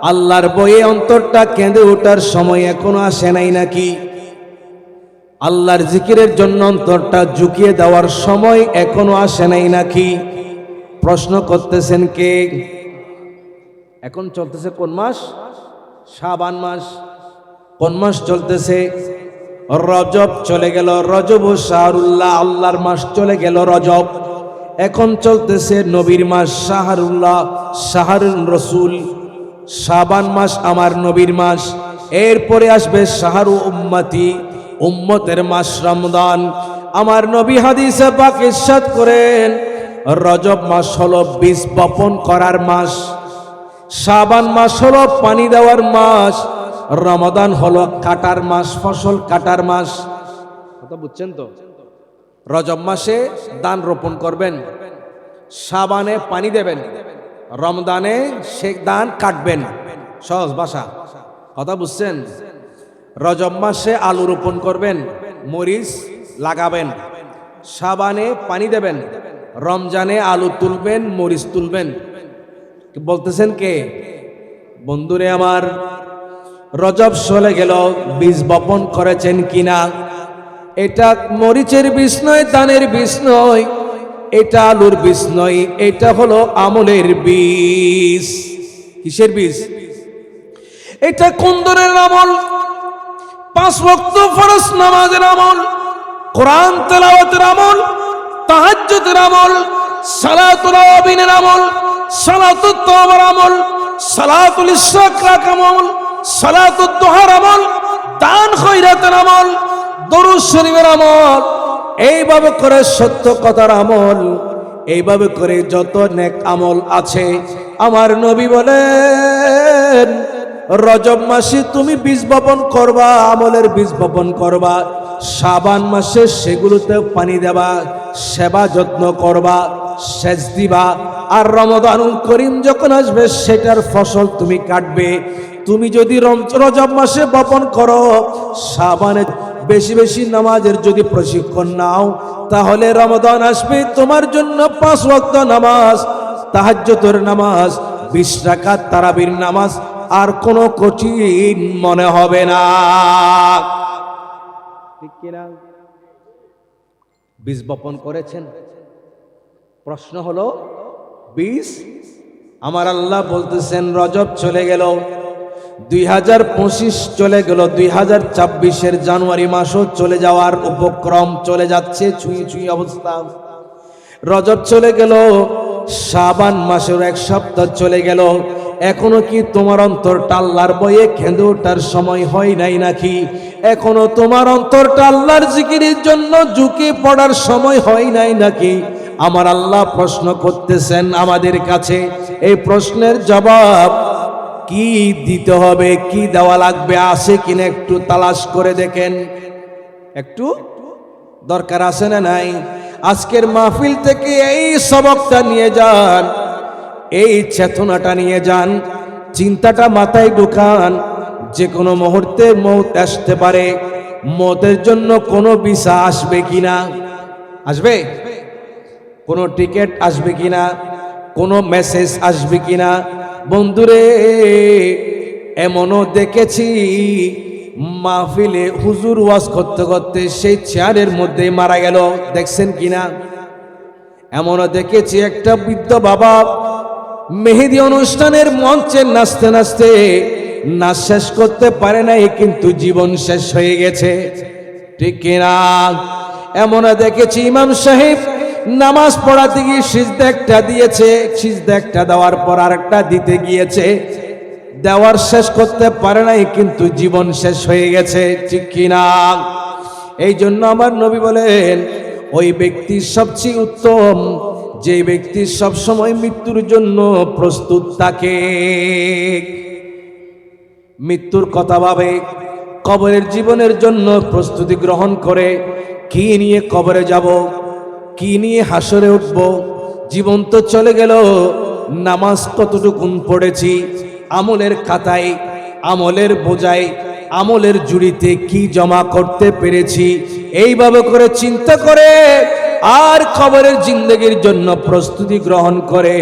আল্লাহর বয়ে অন্তরটা কেঁদে ওঠার সময় এখনো আসে নাই নাকি? আল্লাহর জিকিরের জন্য অন্তরটা ঝুঁকিয়ে দেওয়ার সময় এখনো আসে নাই নাকি? প্রশ্ন করতেছেন কে? এখন চলতেছে কোন মাস? শাবান মাস। কোন মাস চলতেছে? রজব চলে গেল। রজব ও শাহরুল্লাহ, আল্লাহর মাস চলে গেল রজব। এখন চলতেছে নবীর মাস শাহরুল্লাহ, শাহরুল রসুল। শাবান মাস আমার নবীর মাস। এরপরে আসবে শাহরু উম্মতি, উম্মতের মাস রমজান। আমার নবী হাদিসে পাক ইরশাদ করেন, রজব মাস হলো বীজ বপন করার মাস, শাবান মাস হলো পানি দেওয়ার মাস, রমাদান হলো কাটার মাস, ফসল কাটার মাস। কথা বুঝছেন তো? রজব মাসে ধান রোপণ করবেন, শাবানে পানি দেবেন, রমজানে সে ধান কাটবেন। সহজ ভাষা, কথা বুঝছেন? রজব মাসে আলু রোপণ করবেন, মরিচ লাগাবেন, শাবানে পানি দেবেন, রমজানে আলু তুলবেন, মরিচ তুলবেন। বলতেছেন কে? বন্ধুরে আমার, রজব চলে গেল, বীজ বপন করেছেন কিনা? এটা মরিচের বীজ নয়, ধানের বীজ নয়, এটা আলুর বীজ নয়, এটা হলো আমলের বীজ। কিসের বীজ? এটা কোন ধরনের আমল? 5 ওয়াক্ত ফরজ নামাজের আমল, কোরআন তেলাওয়াতের আমল, তাহাজ্জুদের আমল, সালাতুল আওয়াবিনের আমল, সালাতুত তাওবার আমল, সালাতুল ইসরাক আমল, সালাতুদ দুহার আমল, দান খয়রাতের আমল, দরুদ শরীফের আমল। এইভাবে করে সত্য কথার আমল, এইভাবে করে যত নেক আমল আছে, আমার নবী বলেন, রজব মাসে তুমি বীজ বপন করবা, আমলের বীজ বপন করবা। শাবান মাসে সেগুলোতে পানি দেবা, সেবা যত্ন করবা, সেচ দিবা। আর রমাদানুল করিম যখন আসবে সেটার ফসল তুমি কাটবে। তুমি যদি রজব মাসে বপন করো, শাবানে বেশি বেশি নামাজের যদি প্রশিক্ষণ নাও, তাহলে রমাদান আসবে তোমার জন্য 5 ওয়াক্ত নামাজ, তাহাজ্জুদের নামাজ, 20 রাকাত তারাবির নামাজ আর কোনো কঠিন মনে হবে না। ঠিক কিনা? বীজ বপন করেছেন? প্রশ্ন হলো বীজ। আমার আল্লাহ বলতেছেন, রজব চলে গেল, 2025 চলে গেল, 2026-এর জানুয়ারি মাসও চলে যাওয়ার উপক্রম, চলে যাচ্ছে ছুঁই ছুঁই অবস্থা। রজব চলে গেল, শাবান মাসের 1 সপ্তাহ চলে গেল। এখনো কি তোমার অন্তরটা আল্লাহর বয়ে কেঁদে ওঠার সময় হয় নাই নাকি? এখনো তোমার অন্তরটা আল্লাহর জিকিরের জন্য ঝুঁকে পড়ার সময় হয় নাই নাকি? আমার আল্লাহ প্রশ্ন করতেছেন আমাদের কাছে। এই প্রশ্নের জবাব কি দিতে হবে, কি দেওয়া লাগবে, আছে কিনা একটু তালাশ করে দেখেন। একটু দরকার আছে না নাই? আজকের মাহফিল থেকে এই সবকটা নিয়ে যান, এই চেতনাটা নিয়ে যান, চিন্তাটা মাথায় ঢুকান। যে কোনো মুহূর্তে মৌত আসতে পারে। মৌতের জন্য কোনো ভিসা আসবে কিনা? আসবে? কোনো টিকিট আসবে কিনা? কোনো মেসেজ আসবে কিনা? বন্ধুরে, এমনও দেখেছি মাহফিলে হুজুর ওয়াজ করতে করতে সেই চেয়ারের মধ্যে মারা গেল, দেখছেন কিনা? এমনও দেখেছি একটা বৃদ্ধ বাবা মেহেদি অনুষ্ঠানের মঞ্চে নাচতে নাচতে নাচ শেষ করতে পারে নাই, কিন্তু জীবন শেষ হয়ে গেছে, ঠিক কিনা? এমনও দেখেছি ইমাম সাহেব নামাজ পড়াতে গিয়ে সিজদা একটা দিয়েছে, সিজদা একটা দেওয়ার পর আরেকটা দিতে গিয়েছে, দেওয়ার শেষ করতে পারে নাই, কিন্তু জীবন শেষ হয়ে গেছে, ঠিক কিনা? এই জন্য আমার নবী বলেন, ওই ব্যক্তি সবচেয়ে উত্তম যে ব্যক্তি সব সময় মৃত্যুর জন্য প্রস্তুত থাকে, মৃত্যুর কথা ভাবে, কবরের জীবনের জন্য প্রস্তুতি গ্রহণ করে। কি নিয়ে কবরে যাব, কি নিয়ে হাসরে উঠব? জীবন তো চলে গেল, নামাজ কতটুকুন পড়েছি, আমলের খাতায়, আমলের বোঝায়, আমলের জুড়িতে কি জমা করতে পেরেছি, এইভাবে করে চিন্তা করে আর কবরের জিন্দেগির জন্য প্রস্তুতি গ্রহণ করে।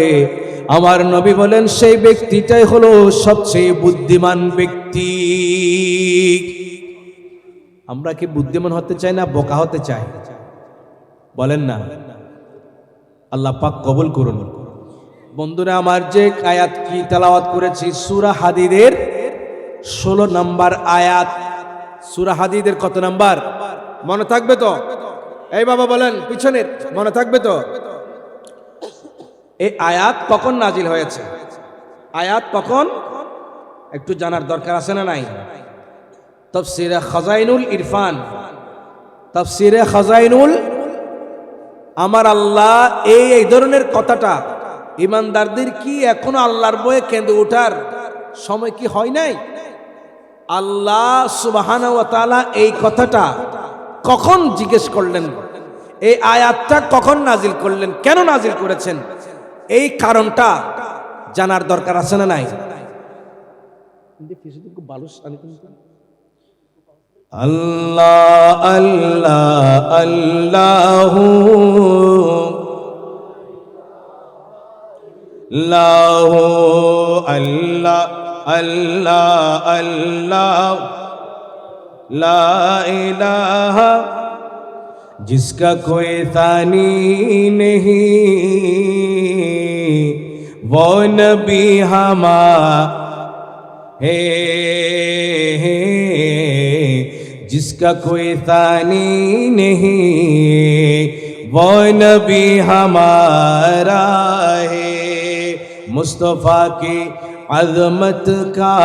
আমার নবী বলেন সেই ব্যক্তিটাই হলো সবচেয়ে বুদ্ধিমান ব্যক্তি। আমরা কি বুদ্ধিমান হতে চাই না বোকা হতে চাই? বলেন না। আল্লাহ পাক কবুল করুন। বন্ধুরা আমার, যে আয়াত কি তেলাওয়াত করেছি সূরা হাদীদের 16 নম্বর আয়াত। সূরা হাদীদের কত নাম্বার মনে থাকবে তো? এই বাবা বলেন, পিছনের মনে থাকবে তো? এই আয়াত কখন নাজিল হয়েছে? আয়াত কখন একটু জানার দরকার আছে না নাই? তাফসীরে খাজাইনুল ইরফান, তাফসীরে খাজাইনুল, আমার আল্লাহ এই ধরনের কথাটা ইমানদারদের কি এখনো আল্লাহর বয়ে কেঁদে ওঠার সময় কি হয় নাই? আল্লাহ সুবহানাহু ওয়া তাআলা এই কথাটা কখন জিজ্ঞেস করলেন? এই আয়াতটা কখন নাজিল করলেন? কেন নাজিল করেছেন? এই কারণটা জানার দরকার আছে না নাই? আল্লাহ আল্লাহ আল্লাহু লাহু আল্লাহ अल्लाह अल्लाह ला इलाहा जिसका कोई तानी नहीं वो नबी हमारे जिसका कोई तानी नहीं वो नबी हमारा है। मुस्तफ़ा की अज़मत का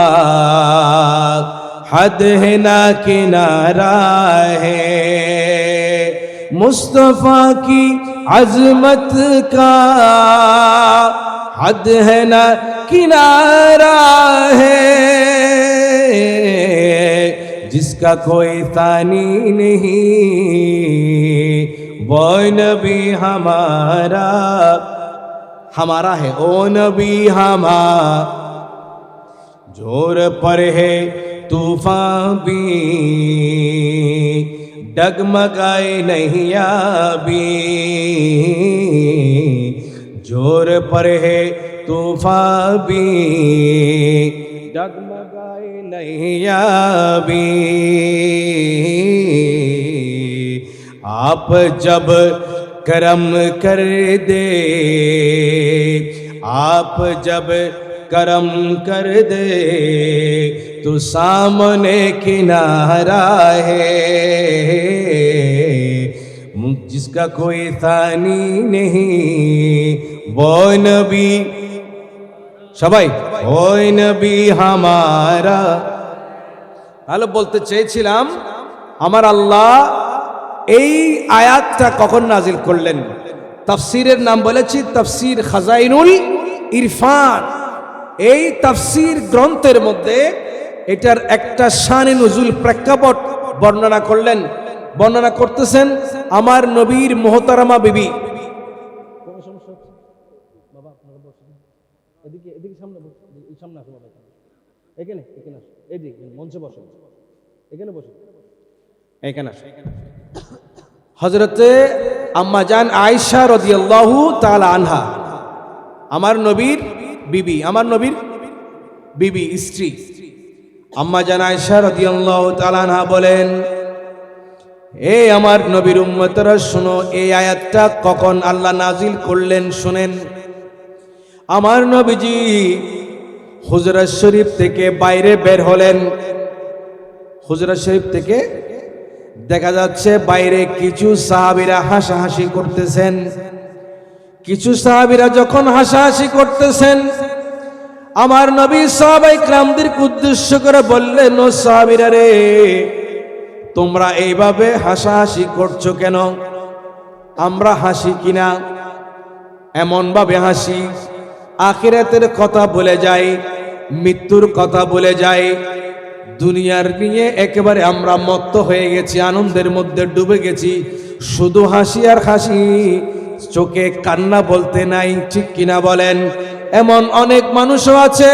हद है ना किनारा है। मुस्तफ़ा की अज़मत का हद है ना किनारा है। जिसका कोई तानी नहीं वो नबी हमारा है। ओ नबी हमारा जोर पर है तूफान भी डगमगाए नहीं आबी। जोर पर है तूफान भी डगमगाए नहीं आबी। आप जब करम कर दे, आप जब करम कर दे तू सामने किनारा है जिसका कोई थानी नहीं वो नबी সবাই ওই নবী হামারা। তাহলে বলতে চেয়েছিলাম আমার আল্লাহ এই আয়াতটা কখন নাজিল করলেন। তাফসীরের নাম বলেছি তাফসীর খাজাইনুল ইরফান। এই তাফসীর গ্রন্থের মধ্যে এটার একটা শানে নুজুল প্রেক্ষাপট বর্ণনা করলেন। বর্ণনা করতেছেন আমার নবীর মোহতারামা বিবি। এদিকে এদিকে সামনে সামনে আসো বাবা, এখানে এখানে আসো, এদিকে মঞ্চে বসো, এখানে বসো, এখানে আসো। হযরতে আম্মা জান আয়েশা রাদিয়াল্লাহু তাআলা আনহা আমার নবীর বিবি, আমার নবীর বিবি স্ত্রী আম্মা জান আয়েশা রাদিয়াল্লাহু তাআলা আনহা বলেন, এ আমার নবীর উম্মতরা শোনো, এই আয়াতটা কখন আল্লাহ নাজিল করলেন শুনেন। আমার নবীজি হুজরা শরীফ থেকে বাইরে বের হলেন। হুজরা শরীফ থেকে দেখা যাচ্ছে বাইরে কিছু সাহাবীরা হাসাহাসি করতেছেন। কিছু সাহাবীরা যখন হাসাহাসি করতেছেন আমার নবী সাহাবায়ে কিরামদেরকে উদ্দেশ্য করে বললেন, ও সাহাবীরা রে, তোমরা এইভাবে হাসাহাসি করছো কেন? আমরা হাসি কিনা? এমন ভাবে হাসি আখিরাতের কথা বলে যায়, মৃত্যুর কথা বলে যায়, দুনিয়ার নিয়ে একেবারে আমরা মত্ত হয়ে গেছি, আনন্দের মধ্যে ডুবে গেছি, শুধু হাসি আর হাসি, চোখে কান্না বলতে নাই, ঠিক কিনা বলেন? এমন অনেক মানুষও আছে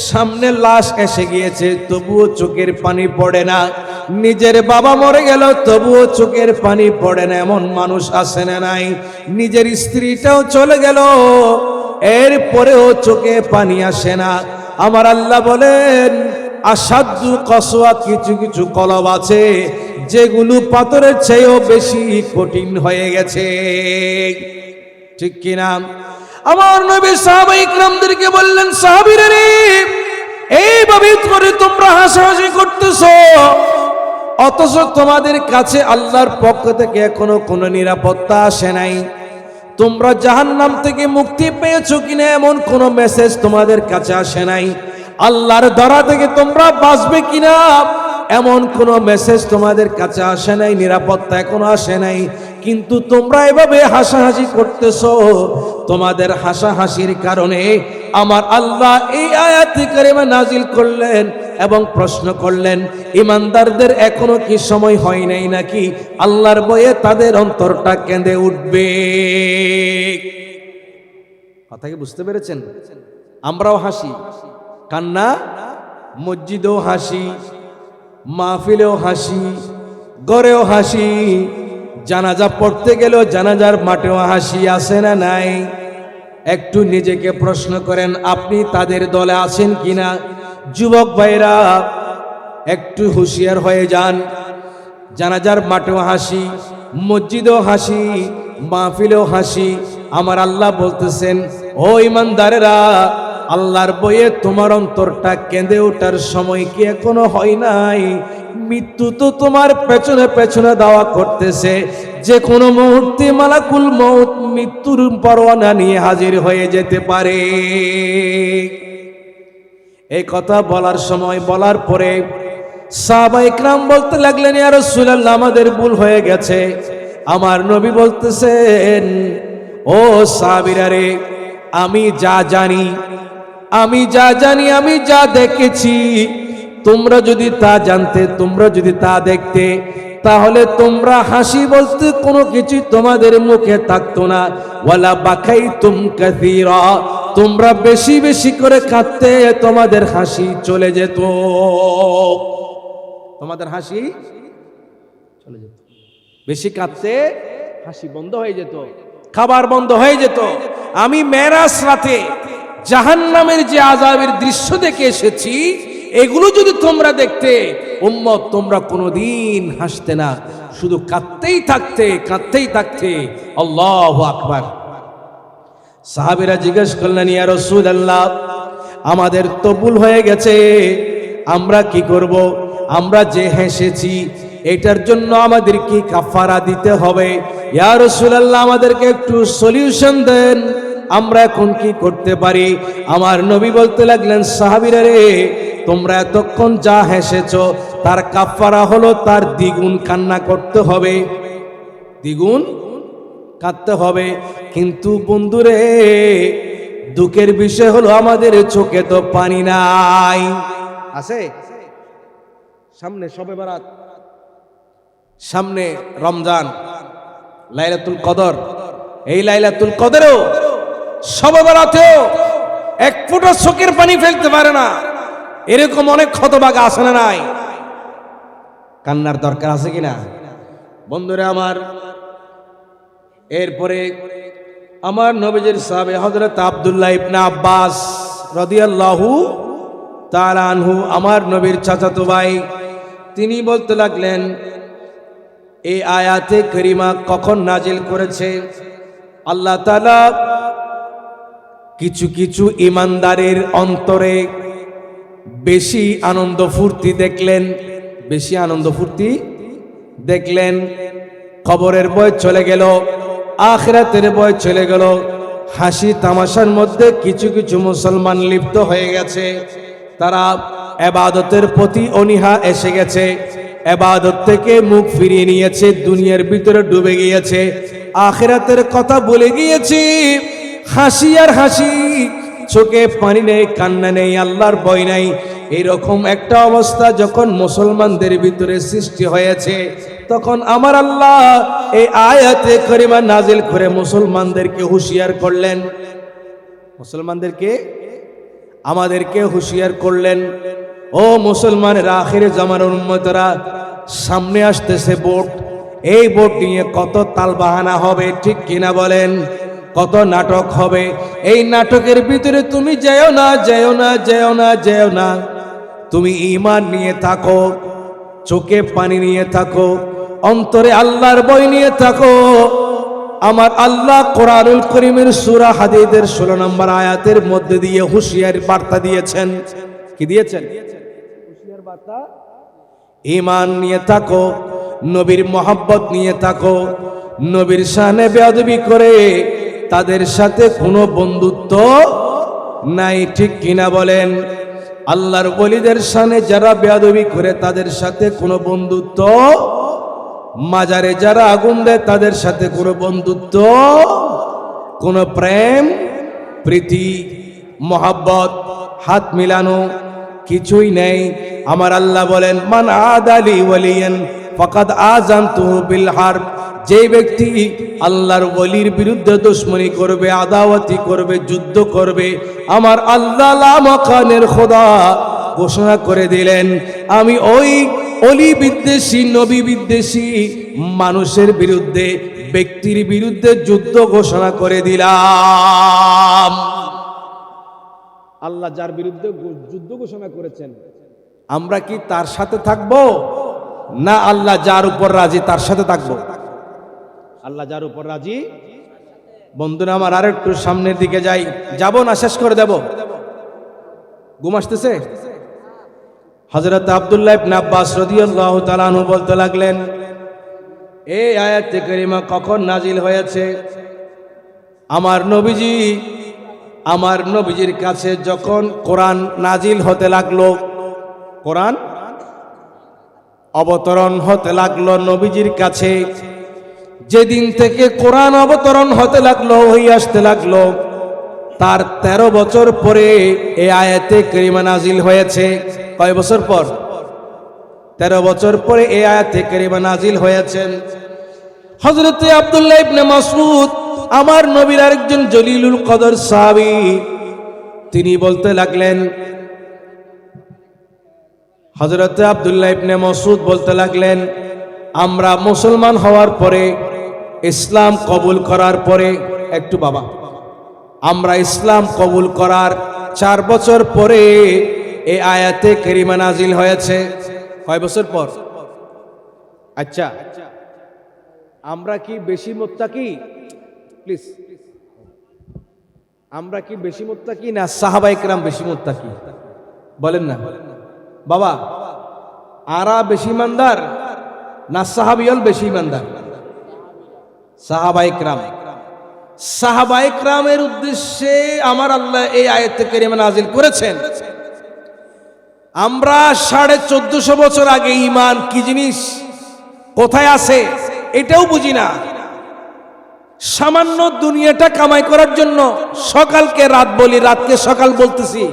সামনে লাশ এসে গিয়েছে তবুও চোখের পানি পড়ে না, নিজের বাবা মরে গেল তবুও চোখের পানি পড়ে না, এমন মানুষ আছে না নাই? নিজের স্ত্রীটাও চলে গেল এরপরেও চোখে পানি আসে না। আমার আল্লাহ বলেন, আসাদু কসওয়া, কিছু কিছু কলব আছে যেগুলো পাথরের চেয়েও বেশি কঠিন হয়ে গেছে, ঠিক কিনা? আমার নবী সাহাবায়ে কিরামদেরকে বললেন, সাহাবীরা রে, এইভাবে করে তোমরা হাসাহাসি করতেছো, অথচ তোমাদের কাছে আল্লাহর পক্ষ থেকে এখনো কোনো নিরাপত্তা আসে নাই। তোমরা জাহান্নাম থেকে মুক্তি পেয়েছো কিনা এমন কোনো মেসেজ তোমাদের কাছে আসে নাই। আল্লাহর ধরা থেকে তোমরা বাঁচবে কিনা এমন কোনো মেসেজ তোমাদের কাছে আসে নাই, নিরাপত্তা এখনো আসে নাই। কিন্তু তোমরা এভাবে হাসাহাসি করতেছো, তোমাদের হাসাহাসির কারণে আমার আল্লাহ এই আয়াতে কারিমা নাজিল করলেন এবং প্রশ্ন করলেন, ইমানদারদের এখনো কি সময় হয় নাই নাকি আল্লাহর ভয়ে তাদের অন্তরটা কেঁদে উঠবে? কথা কি বুঝতে পেরেছেন? আমরাও হাসি, কান্না, মসজিদেও হাসি, মাহফিলেও হাসি, ঘরেও হাসি, জানাজা পড়তে গেলেও জানাজার মাঠেও হাসি, আছে না নাই? একটু নিজেকে প্রশ্ন করেন, আপনি তাদের দলে আছেন কিনা? যুবক ভাইরা একটু হুঁশিয়ার হয়ে যান। জানাজার মাঠেও হাসি, মসজিদেও হাসি, মাহফিলেও হাসি। আমার আল্লাহ বলতেছেন, ও ইমানদারেরা, আল্লাহর বয়ে তোমার অন্তরটা কেঁদে ওঠার সময় কি এখনো হয় নাই? মৃত্যু তো তোমার পেছনে পেছনে দাওয়া করতেছে, যে কোনো মুহূর্তে মালাকুল মউত মৃত্যুর পরোয়ানা নিয়ে হাজির হয়ে যেতে পারে। এই কথা বলার সময়, বলার পরে সাহাবায়ে কিরাম বলতে লাগলেন, ইয়া রাসূলুল্লাহ, আমাদের ভুল হয়ে গেছে। আমার নবী বলতেছেন, ও সাহাবীরা রে, আমি যা জানি, আমি যা জানি, আমি যা দেখেছি, তোমরা যদি তা জানতে, তোমরা যদি তা দেখতে, তাহলে তোমরা হাসি বলতে কোনো কিছু তোমাদের মুখে থাকতো না। ওয়ালা বাকাইতুম কাসীরা, তোমরা বেশি বেশি করে কাঁদতে, তোমাদের হাসি চলে যেত, তোমাদের হাসি চলে যেত। বেশি কাঁদতে হাসি বন্ধ হয়ে যেত, খাবার বন্ধ হয়ে যেত। আমি মেরাজ রাতে জাহান্নামের যে আযাবের দৃশ্য দেখে এসেছি, এগুলো যদি তোমরা দেখতে উম্মত, তোমরা কোনোদিন হাসতে না, শুধু কাঁদতেই থাকতে, কাঁদতেই থাকতে। আল্লাহু আকবার। সাহাবীরা জিজ্ঞেস করলেন, ইয়া রাসূলুল্লাহ, আমাদের তো ভুল হয়ে গেছে, আমরা কি করব? আমরা যে হেসেছি এটার জন্য আমাদের কি কাফারা দিতে হবে? ইয়া রাসূলুল্লাহ, আমাদেরকে একটু সলিউশন দেন, আমরা এখন কি করতে পারি? আমার নবী বলতে লাগলেন, সাহাবীরা রে, তোমরা এতক্ষণ যা হেসেছো তার কাফারা হলো তার দ্বিগুণ কান্না করতে হবে, দ্বিগুণ কাঁদতে হবে। কিন্তু বন্ধুরে, দুঃখের বিষয় হলো আমাদের চোখে তো পানি নাই। আছে সামনে শবে বরাত, সামনে রমজান, লাইলাতুল কদর। এই লাইলাতুল কদরেও শবে বরাতেও এক ফোঁটা চোখের পানি ফেলতে পারে না, এরকম অনেক হতভাগা আছে না নাই? কান্নার দরকার আছে কিনা বন্ধুরা আমার? এরপরে আমার নবীজির সাহাবী হযরত আব্দুল্লাহ ইবনে আব্বাস রাদিয়াল্লাহু তাআলা আনহু, আমার নবীর চাচাতো ভাই, তিনি বলতে লাগলেন, এই আয়াতে কারিমা কখন নাজিল করেছে? আল্লাহ তাআলা কিছু কিছু ঈমানদারের অন্তরে বেশি আনন্দ ফুর্তি দেখলেন, বেশি আনন্দ ফুর্তি দেখলেন। কবরের ভয় চলে গেল, আখিরাতের ভয় চলে গেল, হাসি তামাশার মধ্যে কিছু কিছু মুসলমান লিপ্ত হয়ে গেছে। তারা ইবাদতের প্রতি অনীহা এসে গেছে, ইবাদত থেকে মুখ ফিরিয়ে নিয়েছে, দুনিয়ার ভিতরে ডুবে গিয়েছে, আখিরাতের কথা ভুলে গিয়েছে। হাসি আর হাসি, চোখে পানি নেই, কান্না নেই, আল্লাহর ভয় নাই। এরকম একটা অবস্থা যখন মুসলমানদের ভিতরে সৃষ্টি হয়েছে, তখন আমার আল্লাহ এই আয়াতে কারিমা নাজিল করে মুসলমানদেরকে হুঁশিয়ার করলেন, মুসলমানদেরকে, আমাদেরকে হুঁশিয়ার করলেন, ও মুসলমানের আখিরে জামানের উম্মতরা, সামনে আসতেছে ভোট। এই ভোট নিয়ে কত তালবাহানা হবে, ঠিক কিনা বলেন? কত নাটক হবে। এই নাটকের ভিতরে তুমি যেও না, যেও না, যেও না, যেও না। তুমি ঈমান নিয়ে থাকো, চোখে পানি নিয়ে থাকো, অন্তরে আল্লাহর ভয় নিয়ে থাকো। আমার আল্লাহ কোরআনুল কারীমের সূরা হাদীদের 16 নম্বর আয়াতের মধ্যে দিয়ে হুঁশিয়ার বার্তা দিয়েছেন। কি দিয়েছেন? হুঁশিয়ার বার্তা। ঈমান নিয়ে থাকো, নবীর মহব্বত নিয়ে থাকো। নবীর শানে বেয়াদবি করে তাদের সাথে কোনো বন্ধুত্ব নাই, ঠিক কিনা বলেন? আল্লাহর ওলিদের শানে যারা বেয়াদবি করে তাদের সাথে কোনো বন্ধুত্ব, মাজারে যারা আগুন দেয় তাদের সাথে কোনো বন্ধুত্ব, কোনো প্রেম প্রীতি মহব্বত হাত মিলানো কিছুই নেই। আমার আল্লাহ বলেন, মান আদালি ওয়ালিয়ান ফাকাদ আযানতুহু বিল হারব। যে ব্যক্তি আল্লাহর ওলির বিরুদ্ধে দুশমনি করবে, আদাওয়াতি করবে, যুদ্ধ করবে, আমার আল্লাহ লা মাকানের খোদা ঘোষণা করে দিলেন, আমি ওই অলি বিদ্বেষী, নবী বিদ্বেষী মানুষের বিরুদ্ধে, ব্যক্তির বিরুদ্ধে যুদ্ধ ঘোষণা করে দিলাম। আল্লাহ যার বিরুদ্ধে যুদ্ধ ঘোষণা করেছেন, আমরা কি তার সাথে থাকবো? না আল্লাহ যার উপর রাজি তার সাথে থাকবো? আল্লাহ যার উপর রাজি। বন্ধুরা আমার, আরেকটু সামনের দিকে যাই, যাব না শেষ করে দেব? ঘুম আসতেছে? হযরত আব্দুল্লাহ ইবনে আব্বাস রাদিয়াল্লাহু তাআলা আনহু বলতে লাগলেন, এই আয়াতে কারিমা কখন নাজিল হয়েছে? আমার নবীজির কাছে যখন কোরআন নাজিল হতে লাগলো, কোরআন অবতরণ হতে লাগলো নবীজির কাছে, যেদিন থেকে কোরআন অবতরণ হতে লাগলো, ওই আসতে লাগলো, তার 13 বছর পরে এই আয়াতে কারিমা নাজিল হয়েছে। কয় বছর পর? 13 বছর পরে এই আয়াতে কারিমা নাজিল হয়েছেন। হযরত আব্দুল্লাহ ইবনে মাসউদ, আমার নবীর আরেকজন জলিলুল কদর সাহাবী, তিনি বলতে লাগলেন, হযরত আব্দুল্লাহ ইবনে মাসউদ বলতে লাগলেন, আমরা মুসলমান হওয়ার পরে, ইসলাম কবুল করার পরে, একটু বাবা, আমরা ইসলাম কবুল করার 4 বছর পরে এই আয়াতে কারিমা নাজিল হয়েছে। কয় বছর পর? আচ্ছা, আমরা কি বেশি মুত্তাকি? প্লিজ, আমরা কি বেশি মুত্তাকি না সাহাবায়ে কেরাম বেশি মুত্তাকি? বলেন না বাবা, আরা বেশি ইমানদার না সাহাবিয়ল বেশি ইমানদার? সাহাবায়ে কেরাম। সাহাবায়ে কেরামের উদ্দেশ্যে আমার আল্লাহ এই আয়াতে কারিমা নাজিল করেছেন। আমরা 1450 বছর আগে ঈমান কি জিনিস, কোথায় আছে এটাও বুঝি না। সামান্য দুনিয়াটা কামাই করার জন্য সকালকে রাত বলি, রাতকে সকাল বলতেছি,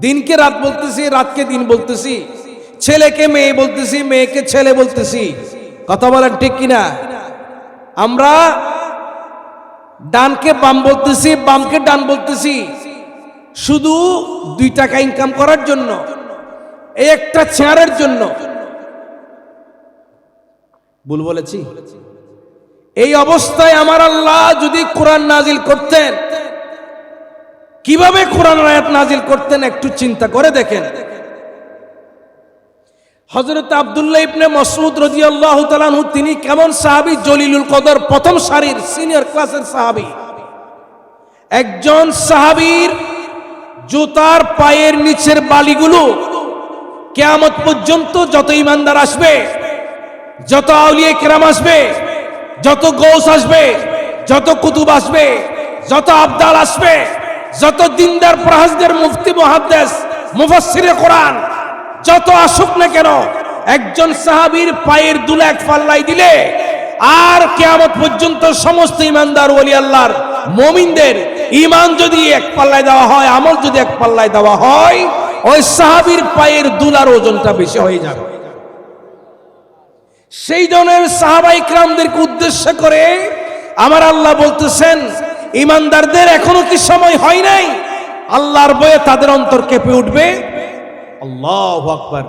দিনকে রাত বলতেছি, রাতকে দিন বলতেছি, ছেলেকে মেয়ে বলতেছি, মেয়েকে ছেলে বলতেছি। কথা বলেন ঠিক কিনা? আমরা ডানকে বাম বলতেছি, বামকে ডান বলতেছি, শুধু 2 টাকা ইনকাম করার জন্য, এই একটা চেয়ারের জন্য। ভুল বলেছি? এই অবস্থায় আমার আল্লাহ যদি কোরআন নাজিল করতেন, কিভাবে কোরআন আয়াত নাজিল করতেন একটু চিন্তা করে দেখেন। হযরত আব্দুল্লাহ ইবনে মাসউদ রাদিয়াল্লাহু তাআলা আনহু, তিনি কেমন সাহাবী, জলিলুল কদর, প্রথম সারির সিনিয়র ক্লাসের সাহাবী। একজন সাহাবীর জুতার পায়ের নিচের বালিগুলো কিয়ামত পর্যন্ত যত ঈমানদার আসবে, যত আউলিয়া কেরাম আসবে, যত গৌস আসবে, যত কুতুব আসবে, যত আবদাল আসবে, যত দিনদার পরহেজগার মুফতি মুহাদ্দিস মুফাসসিরে কোরআন যত আসুক না কেন, একজন সাহাবীর পায়ের দুল এক পাল্লায় দিলে আর কিয়ামত পর্যন্ত সমস্ত ঈমানদার ওলি আল্লাহর মুমিনদের ঈমান যদি এক পাল্লায় দেওয়া হয়, আমল যদি এক পাল্লায় দেওয়া হয়, ওই সাহাবীর পায়ের দুলার ওজনটা বেশি হয়ে যাবে। সেই জনের সাহাবায়ে কেরামদেরকে উদ্দেশ্য করে আমার আল্লাহ বলতেছেন, ঈমানদারদের এখনো কি সময় হয় নাই? আল্লাহর ভয়ে তাদের অন্তর কেঁপে উঠবে। আল্লাহু আকবার।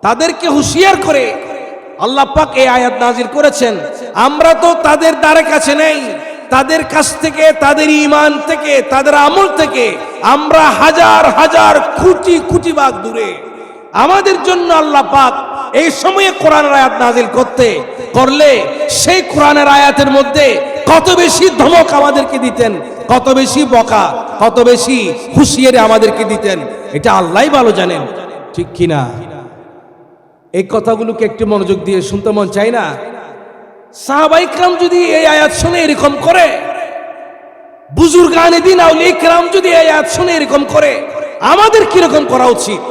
তাদেরকে হুঁশিয়ার করে আল্লাহ পাক এই আয়াত নাজিল করেছেন। আমরা তো তাদের দ্বারে কাছে নেই, তাদের কাছ থেকে, তাদের ঈমান থেকে, তাদের আমল থেকে আমরা হাজার হাজার কোটি কোটি ভাগ দূরে। আমাদের জন্য আল্লাহ পাক এই সময়ে কোরআনের আয়াত নাজিল করলে সেই কোরআনের আয়াতের মধ্যে কত বেশি ধমক আমাদেরকে দিতেন, কত বেশি বকা, কত বেশি হুঁশিয়ারি আমাদেরকে দিতেন, এটা আল্লাহই ভালো জানেন। ঠিক কিনা? এই কথাগুলোকে একটু মনোযোগ দিয়ে শুনতে মন চাই না? সাহাবায়ে কেরাম যদি এই আয়াত শুনে এরকম করে, বুজুর্গানে দিন আউলিয়া কেরাম যদি এই আয়াত শুনে এরকম করে, আমাদের কিরকম করা উচিত?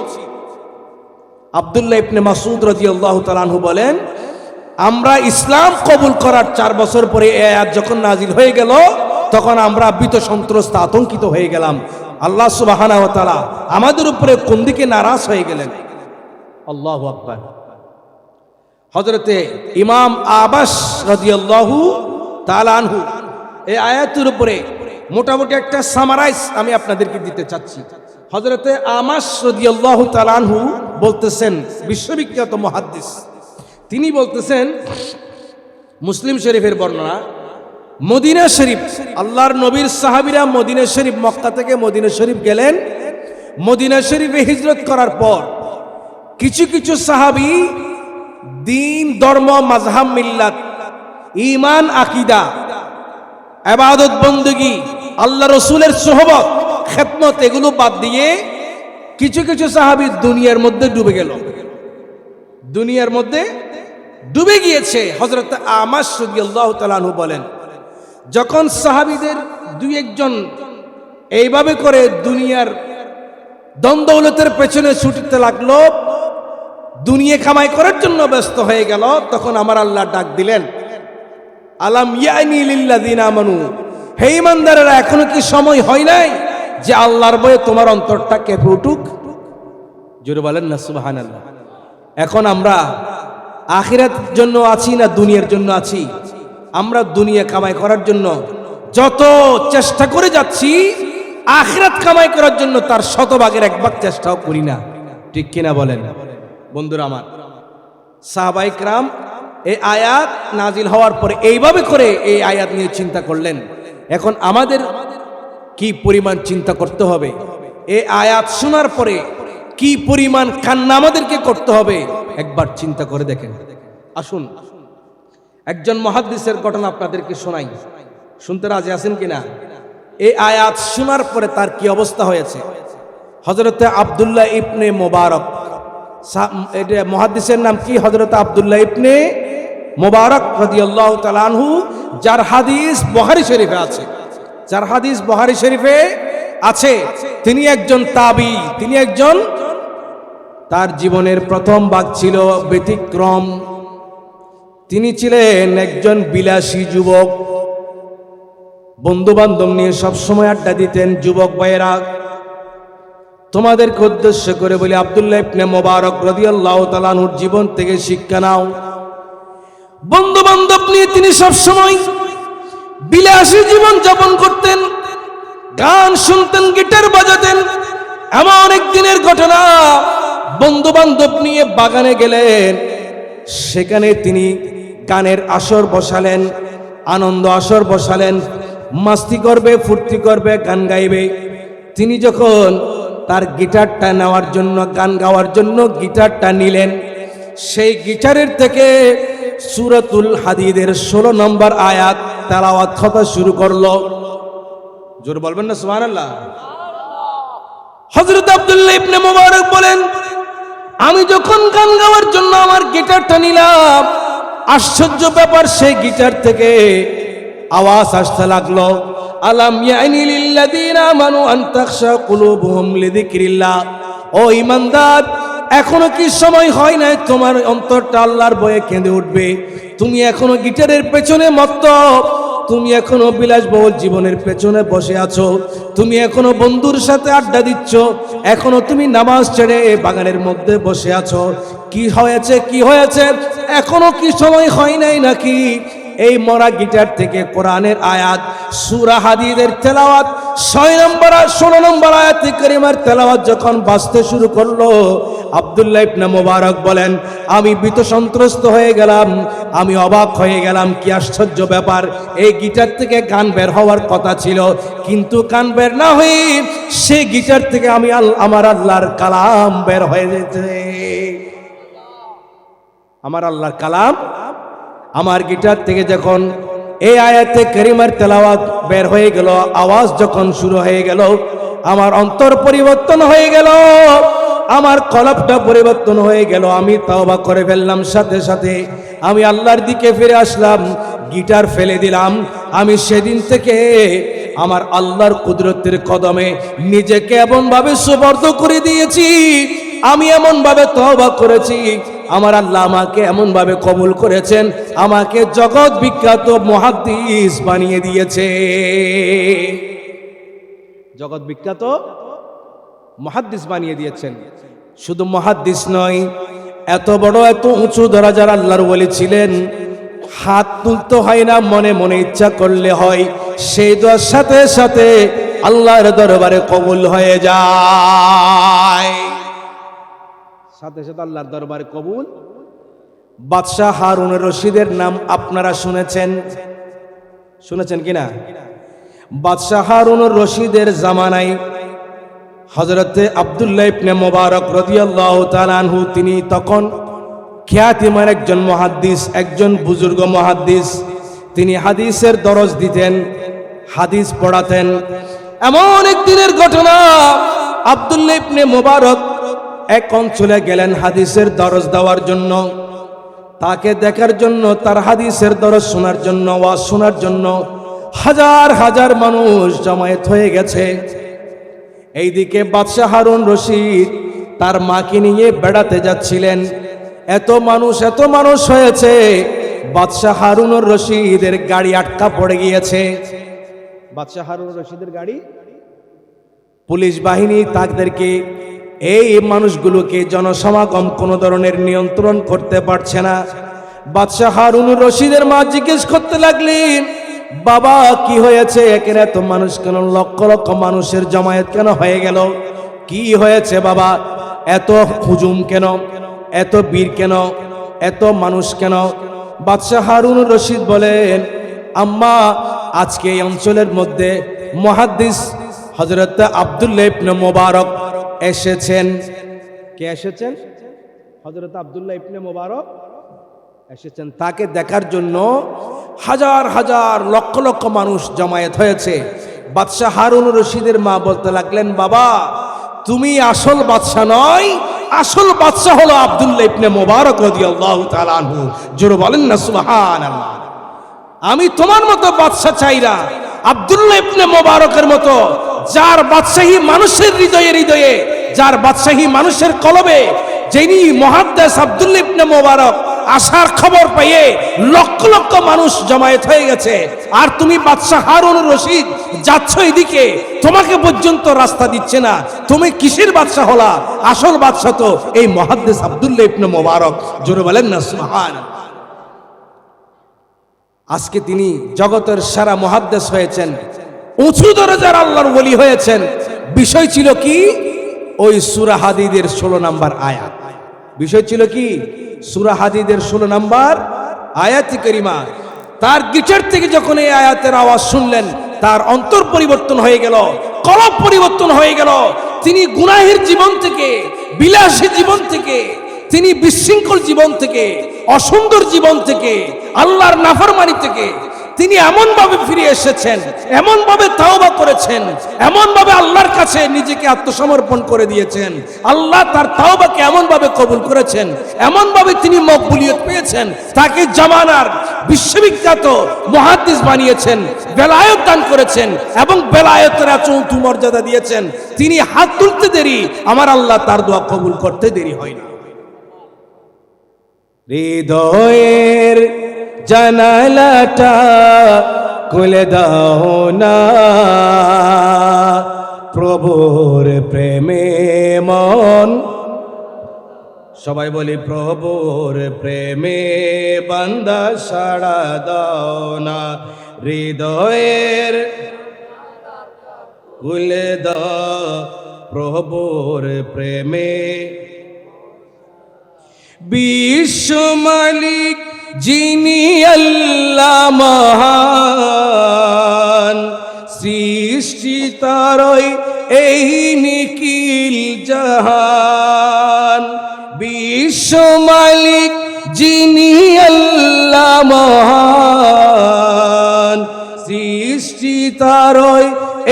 আব্দুল্লাহ ইবনে মাসউদ রাদিয়াল্লাহু তাআলা আনহু বলেন, আমরা ইসলাম কবুল করার 4 বছর পরে এই আয়াত যখন নাজিল হয়ে গেল, তখন আমরা ভীত সন্ত্রস্ত আতঙ্কিত হয়ে গেলাম। আল্লাহ সুবহানাহু ওয়া তাআলা আমাদের উপরে কোন দিকে নারাজ হয়ে গেলেন। আল্লাহু আকবার। হযরতে ইমাম আবাস রাদিয়াল্লাহু তাআলা আনহু এই আয়াতের উপরে মোটামুটি একটা সামারাইজ আমি আপনাদেরকে দিতে চাচ্ছি। হযরতে আমাস রাদিয়াল্লাহু তাআলা আনহু বলতেছেন, বিশ্ববিখ্যাত মুহাদ্দিস, তিনি বলতেছেন, মুসলিম শরীফের বর্ণনা, মদিনা শরীফ, আল্লাহর নবীর সাহাবীরা মদিনা শরীফ, মক্কা থেকে মদিনা শরীফ গেলেন। মদিনা শরীফে হিজরত করার পর কিছু কিছু সাহাবী দিন, ধর্ম, মাযহাব, মিল্লাত, ঈমান, আকীদা, ইবাদত, বندگی, আল্লাহ রাসূলের সোহবত, খেদমত এগুলো বাদ দিয়ে কিছু কিছু সাহাবী দুনিয়ার মধ্যে ডুবে গেল, দুনিয়ার মধ্যে ডুবে গিয়েছে। হযরত আমাস রাদিয়াল্লাহু তাআলা আনহু বলেন, যখন সাহাবীদের 2-1 জন এইভাবে করে দুনিয়ার দ্বন্দ্বলতের পেছনে ছুটতে লাগলো, দুনিয়া কামাই করার জন্য ব্যস্ত হয়ে গেল, তখন আমার আল্লাহ ডাক দিলেন, আলাম ইয়ানি লিল্লাযিনা আমানু, হে ঈমানদারেরা, এখনো কি সময় হয় নাই যে আল্লাহর ভয়ে তোমার অন্তরটা কেঁপে উঠুক? জোরে বলেন না সুবহানাল্লাহ। এখন আমরা আখিরাতের জন্য আছি না দুনিয়ার জন্য আছি? আমরা দুনিয়া কামাই করার জন্য যত চেষ্টা করে যাচ্ছি, আখিরাত কামাই করার জন্য তার 100 ভাগের 1 ভাগ চেষ্টাও করি না। ঠিক কিনা বলেন? বন্ধুরা আমার, সাহাবায়ে কেরাম এই আয়াত নাজিল হওয়ার পরে এইভাবে করে এই আয়াত নিয়ে চিন্তা করলেন। এখন আমাদের কি পরিমাণ চিন্তা করতে হবে? এই আয়াত শোনার পরে কি পরিমাণ কান্না আমাদেরকে করতে হবে একবার চিন্তা করে দেখেন। আসুন একজন মুহাদ্দিসের ঘটনা আপনাদেরকে শোনাই, শুনতে রাজি আছেন কিনা? এই আয়াত শোনার পরে তার কি অবস্থা হয়েছে? হযরতে আব্দুল্লাহ ইবনে মুবারক, এটা মুহাদ্দিসের নাম কি? হযরতে আব্দুল্লাহ ইবনে মুবারক রাদিয়াল্লাহু তাআলা আনহু, যার হাদিস বুখারী শরীফে আছে, যার হাদিস বুখারী শরীফে আছে। তিনি একজন তাবী, তিনি একজন, তার জীবনের প্রথম ভাগ ছিল ব্যতিক্রম। তিনি ছিলেন একজন বিলাসী যুবক, বন্ধু বান্ধব নিয়ে সবসময় আড্ডা দিতেন। যুবক ভাইয়েরা, তোমাদেরকে উদ্দেশ্য করে বলি, আব্দুল্লাহ ইবনে মুবারক রাদিয়াল্লাহু তাআলা আনহুর জীবন থেকে শিক্ষা নাও। বন্ধু বান্ধব নিয়ে তিনি সবসময় বিলাসী জীবন যাপন করতেন, গান শুনতেন, গিটার বাজাতেন। এমন একদিনের ঘটনা, বন্ধু বান্ধব নিয়ে বাগানে গেলেন, সেখানে তিনি গানের আসর বসালেন, আনন্দ আসর বসালেন, মাস্তি করবে, ফুর্তি করবে, গান গাইবে। তিনি যখন তার গিটারটা নেওয়ার জন্য, গান গাওয়ার জন্য গিটারটা নিলেন, সেই গিটারের থেকে সূরাতুল হাদিদের 16 নম্বর আয়াত তেলাওয়াত করা শুরু করলো। জোর বলবেন না সুবহানাল্লাহ? হযরত আব্দুল্লাহ ইবনে মুবারক বলেন, আমি যখন গান গাওয়ার জন্য আমার গিটারটা নিলাম, আশ্চর্য ব্যাপার, সেই গিটার থেকে আওয়াজ আসতে লাগলো, আলাম ইয়ানি লিল্লাযিনা আমানু আন তাখশা কুলুবুহুম লিযিকরিল্লাহ। ও ঈমানদার, এখনো কি সময় হয় নাই তোমার অন্তরটা আল্লাহর ভয়ে কেঁদে উঠবে? তুমি এখনো গিটারের পেছনে মত্ত, তুমি এখনো বিলাসবহুল জীবনের পেছনে বসে আছো, তুমি এখনো বন্ধুর সাথে আড্ডা দিচ্ছ, এখনো তুমি নামাজ ছেড়ে বাগানের মধ্যে বসে আছো। কি হয়েছে, কি হয়েছে? এখনো কি সময় হয় নাই নাকি? এই মরা গিটার থেকে কোরআনের আয়াত সূরা হাদিদের তেলাওয়াত 16 নম্বর আয়াতে কারিমার তেলাওয়াত যখন বাজতে শুরু করলো, আব্দুল্লাহ ইবনে মুবারক বলেন, আমি ভীত সন্ত্রস্ত হয়ে গেলাম, আমি অবাক হয়ে গেলাম। কি আশ্চর্য ব্যাপার, এই গিটার থেকে গান বের হওয়ার কথা ছিল, কিন্তু গান বের না হয়ে সেই গিটার থেকে আমি আমার আল্লাহর কালাম বের হয়ে যেতে, আমার আল্লাহর কালাম আমার গিটার থেকে যখন এই আয়াতে কারিমার তেলাওয়াত বের হয়ে গেল, আওয়াজ যখন শুরু হয়ে গেল, আমার অন্তর পরিবর্তন হয়ে গেল, আমার কলবটা পরিবর্তন হয়ে গেল। আমি তওবা করে ফেললাম, সাথে সাথে আমি আল্লাহর দিকে ফিরে আসলাম, গিটার ফেলে দিলাম। আমি সেদিন থেকে আমার আল্লাহর কুদরতের কদমে নিজেকে এমন ভাবে সুপর্দ করে দিয়েছি, আমি এমন ভাবে তওবা করেছি, আমার আল্লাহ আমাকে এমন ভাবে কবুল করেছেন, আমাকে জগৎ বিখ্যাত মুহাদ্দিস বানিয়ে দিয়েছে। জগৎ বিখ্যাত মুহাদ্দিস বানিয়ে দিয়েছেন। শুধু মুহাদ্দিস নয়, এত বড় এত উঁচু দরজার আল্লাহর ওলি ছিলেন। হাত তুলতে হয় না, মনে মনে ইচ্ছা করলে হয়, সেই দোয়ার সাথে সাথে আল্লাহর দরবারে কবুল হয়ে যায়, সাথে সাথে আল্লাহর দরবারে কবুল। বাদশাহ হারুন রশিদের নাম আপনারা শুনেছেন, শুনেছেন কিনা? বাদশাহ হারুন রশিদের জামানায় হযরতে আব্দুল্লাহ ইবনে মুবারক রাদিয়াল্লাহু তাআলা আনহু, তিনি তখন খ্যাতিমান একজন মুহাদ্দিস, একজন বুজুর্গ মুহাদ্দিস। তিনি হাদিসের দরজ দিতেন, হাদিস পড়াতেন। এমন একদিনের ঘটনা, আব্দুল্লাহ ইবনে মুবারক এক অঞ্চলে গেলেন হাদিসের দরজ দেওয়ার জন্য, তাকে দেখার জন্য, তার হাদিসের দরজ শোনার জন্য, ওয়াজ শোনার জন্য হাজার হাজার মানুষ জমায়েত হয়ে গেছে। এইদিকে বাদশাহ হারুন রশিদ তার মাকে নিয়ে বেড়াতে যাচ্ছিলেন। এত মানুষ হয়েছে, বাদশাহ হারুন রশিদের গাড়ি আটকা পড়ে গিয়েছে। বাদশাহ হারুন রশিদের গাড়ি, পুলিশ বাহিনী তাদেরকে, এই মানুষগুলোকে জনসমাগম কোনো ধরনের নিয়ন্ত্রণ করতে পারছে না। বাদশাহ হারুন রশিদের মা জিজ্ঞেস করতে লাগলেন, বাবা কি হয়েছে, এখানে এত মানুষ কেন, লক্ষ লক্ষ মানুষের জমায়েত কেন হয়ে গেল, কি হয়েছে বাবা, এত হুজুম কেন, এত বীর কেন, এত মানুষ কেন? বাদশাহ হারুন রশিদ বলেন, আম্মা, আজকে এই অঞ্চলের মধ্যে মুহাদ্দিস হযরত আব্দুল্লাহ ইবনে মুবারক এসেছেন। কে এসেছেন? হযরত আব্দুল্লাহ ইবনে মুবারক এসেছেন। তাকে দেখার জন্য হাজার হাজার লক্ষ লক্ষ মানুষ জমায়েত হয়েছে। বাদশাহ হারুন রশিদের মা বলতে লাগলেন, বাবা তুমি আসল বাদশাহ নয়, আসল বাদশাহ হলো আব্দুল্লাহ ইবনে মুবারক রাদিয়াল্লাহু তাআলা আনহু। জোরে বলেন না সুবহানাল্লাহ। আমি তোমার মতো বাদশাহ চাই না, আব্দুল্লাহ ইবনে মুবারকের মতো, যার বাদশাহী মানুষের হৃদয়ে হৃদয়ে, যার বাদশাহী মানুষের কলবে, যিনি মুহাদ্দিস আব্দুল্লাহ ইবনে মুবারক আসার খবর পেয়ে লক্ষ লক্ষ মানুষ জমায়েত হয়ে গেছে, আর তুমি বাদশাহ হারুন রশিদ যাচ্ছ এদিকে, তোমাকে পর্যন্ত রাস্তা দিচ্ছে না, তুমি কিসের বাদশাহ হলা? আসল বাদশাহ তো এই মুহাদ্দিস আব্দুল্লাহ ইবনে মুবারক। জোরে বলেন না সুবহানাল্লাহ। আজকে তিনি জগতের সেরা মুহাদ্দিস হয়েছেন, উঁচু দরজার আল্লাহর ওলি হয়েছেন। বিষয় ছিল কি? ওই সূরা হাদীদের 16 নম্বর আয়াত। বিষয় ছিল কি? সূরা হাদীদের 16 নম্বর আয়াতে কারিমা। তার গিটার থেকে যখন এই আয়াতের আওয়াজ শুনলেন, তার অন্তর পরিবর্তন হয়ে গেল, কলব পরিবর্তন হয়ে গেল। তিনি গুনাহের জীবন থেকে, বিলাসী জীবন থেকে, তিনি বিশৃঙ্খল জীবন থেকে, অসুন্দর জীবন থেকে, আল্লাহর নাফরমানি থেকে তিনি এমন ভাবে ফিরে এসেছেন, এমন ভাবে তাওবা করেছেন, এমন ভাবে আল্লাহর কাছে নিজেকে আত্মসমর্পণ করে দিয়েছেন। আল্লাহ তার তাওবাকে এমন ভাবে কবুল করেছেন, এমন ভাবে তিনি মকবুলিয়ত পেয়েছেন, তাকে জামানার বিশ্ববিখ্যাত মুহাদ্দিস বানিয়েছেন, বেলায়েত দান করেছেন এবং বেলায়েতের এত মর্যাদা দিয়েছেন। তিনি হাত তুলতে দেরি, আমার আল্লাহ তার দোয়া কবুল করতে দেরি হয় না। হৃদয়ের জানালাটা খুলে দাও না, প্রভুর প্রেমে মন, সবাই বলি প্রভুর প্রেমে বান্দা সাড়া দাও না। হৃদয়ের খুলে দাও প্রভুর প্রেমে। বিশ্ব মালিক যিনি আল্লাহ মহান, সৃষ্টি তারই এই নিখিল জাহান। বিশ্ব মালিক যিনি আল্লাহ মহান, সৃষ্টি তারই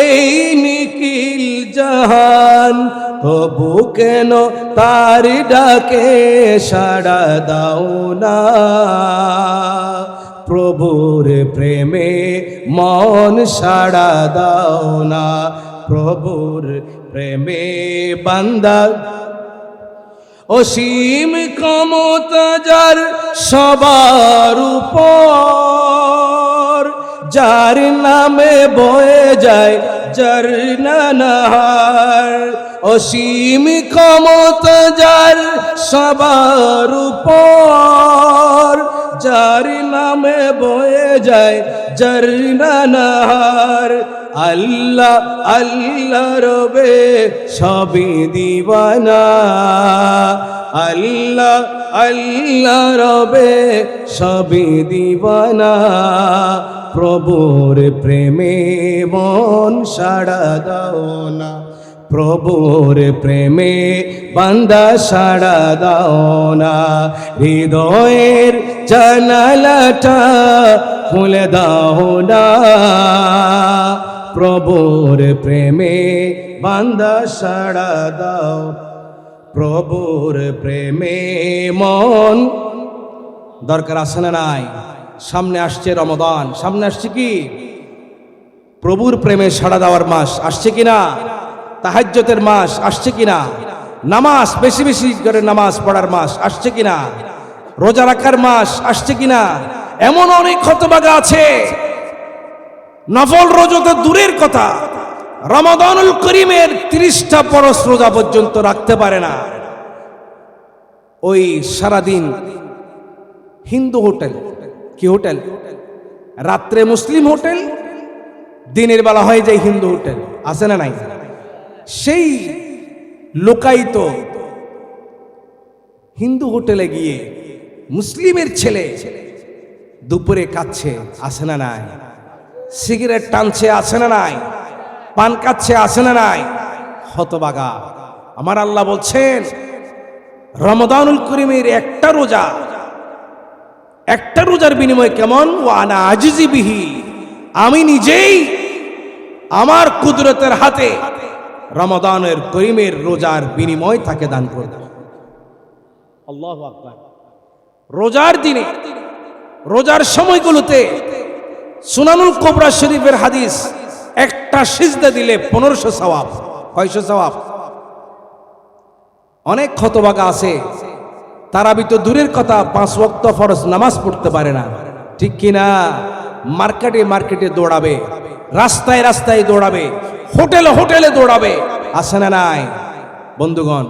এই নিখিল জাহান। তবু কেন তার ডাকে সাড়া দাও না, প্রভুর প্রেমে মন সাড়া দাও না। প্রভুর প্রেমে বান্দা অসীম ক্ষমতা যার সবার উপর, যার নামে বয়ে যায় ঝরনা নাহার। অসীম ক্ষমতা যার সবার উপর, যার নামে বয়ে যায় ঝরনা নাহার। আল্লাহ আল্লাহ রবে সবই দিওয়ানা, আল্লাহ আল্লাহ রবে সবই দিওয়ানা। প্রভুর প্রেমে মন সাড়া দাও না, প্রভুর প্রেমে বান্দা সাড়া দাও না। হৃদয়ের জানালাটা খুলে দাও না, প্রভুর প্রেমে বান্দা সাড়া দাও। প্রভুর প্রেমে মন দরকার আছে না নাই? সামনে আসছে রমাদান, সামনে আসছে কি? প্রভুর প্রেমে সাড়া দেওয়ার মাস আসছে কিনা? তাহাজ্জুদের মাস আসছে কিনা? নামাজ বেশি বেশি করে নামাজ পড়ার মাস আসছে কিনা? রোজা রাখার মাস আসছে কিনা? এমন অনেক হতভাগা আছে, নফল রোজা তো দূরের কথা, রমাদানুল করিমের 30টা পরশ রোজা পর্যন্ত রাখতে পারে না। ওই সারাদিন হিন্দু হোটেল, কি হোটেল? রাত্রে মুসলিম হোটেল, দিনের বেলা হয়ে যায় হিন্দু হোটেল, আছে না নাই? সেই লোকায়িত হিন্দু হোটেলে গিয়ে মুসলিমের ছেলে দুপুরে কাচ্ছে, আছে না নাই? সিগারেট টানছে, আছে না নাই? পান কাচ্ছে, আছে না নাই? হতবাগা। আমার আল্লাহ বলছেন রমাদানুল করিমের একটা রোজা, একটা রোজার বিনিময়ে কেমন? ওয়ানা আজিজি বিহি, আমি নিজেই আমার কুদরতের হাতে রমাদানের করিমের রোজার বিনিময় তাকে দান করব। আল্লাহু আকবার। রোজার দিনে, রোজার সময়গুলোতে সুনানুল কুবরা শরীফের হাদিস, একটা সিজদা দিলে 1500 সওয়াব। কয়শো সওয়াব? অনেক হতভাগা আছে, তারাবি তো দূরের কথা, 5 ওয়াক্ত ফরজ নামাজ পড়তে পারে না, ঠিক কিনা? মার্কেটে মার্কেটে দৌড়াবে, রাস্তায় রাস্তায় দৌড়াবে, হোটেলে হোটেলে দৌড়াবে, আছে না নাই? বন্ধুগণ,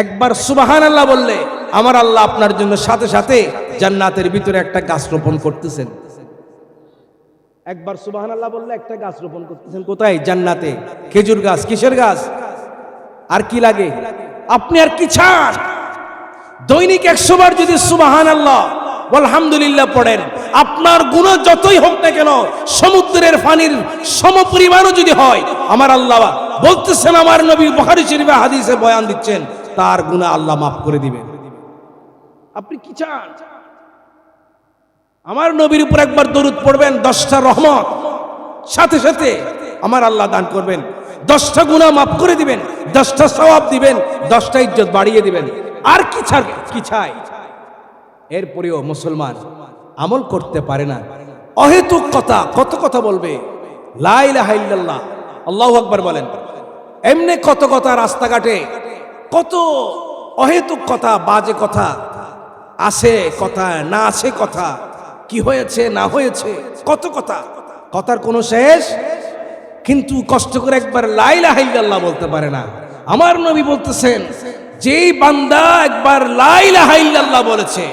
একবার সুবহানাল্লাহ বললে আমার আল্লাহ আপনার জন্য সাথে সাথে জান্নাতের ভিতরে একটা গাছ রোপণ করতেছেন। একবার সুবহানাল্লাহ বললে একটা গাছ রোপণ করতেছেন। কোথায়? জান্নাতে। খেজুর গাছ। কিসের গাছ? আর কি লাগে? আপনি আর কি চান? দৈনিক 100 বার যদি সুবহানাল্লাহ আলহামদুলিল্লাহ পড়েন, আপনার গুনাহ যতই হোক না কেন, সমুদ্রের পানির সমপরিমাণও যদি হয়, আমার আল্লাহ বলতেছেন, আমার নবী বুখারী শরীফে হাদিসে বয়ান দিচ্ছেন, তার গুনাহ আল্লাহ মাফ করে দিবেন। আপনি কি চান? আমার নবীর উপর একবার দরুদ পড়বেন, 10টা রহমত সাথে সাথে আমার আল্লাহ দান করবেন, 10টা গুনাহ মাফ করে দিবেন, 10টা সওয়াব দিবেন, 10টা ইজ্জত বাড়িয়ে দিবেন। আর কি চাই? এরপরেও মুসলমান আমল করতে পারে না, অহেতুক কথা, কত কথা বলবে, লা ইলাহা ইল্লাল্লাহ, আল্লাহু আকবার বলেন, এমনি কত কথা, রাস্তাঘাটে কত অহেতুক কথা, বাজে কথা, আছে কথা না আছে কথা, কি হয়েছে না হয়েছে, কত কথা, কথার কোনো শেষ। কিন্তু কষ্ট করে একবার লা ইলাহা ইল্লাল্লাহ বলতে পারে না। আমার নবী বলতেছেন, যেই বান্দা একবার লা ইলাহা ইল্লাল্লাহ বলেছে,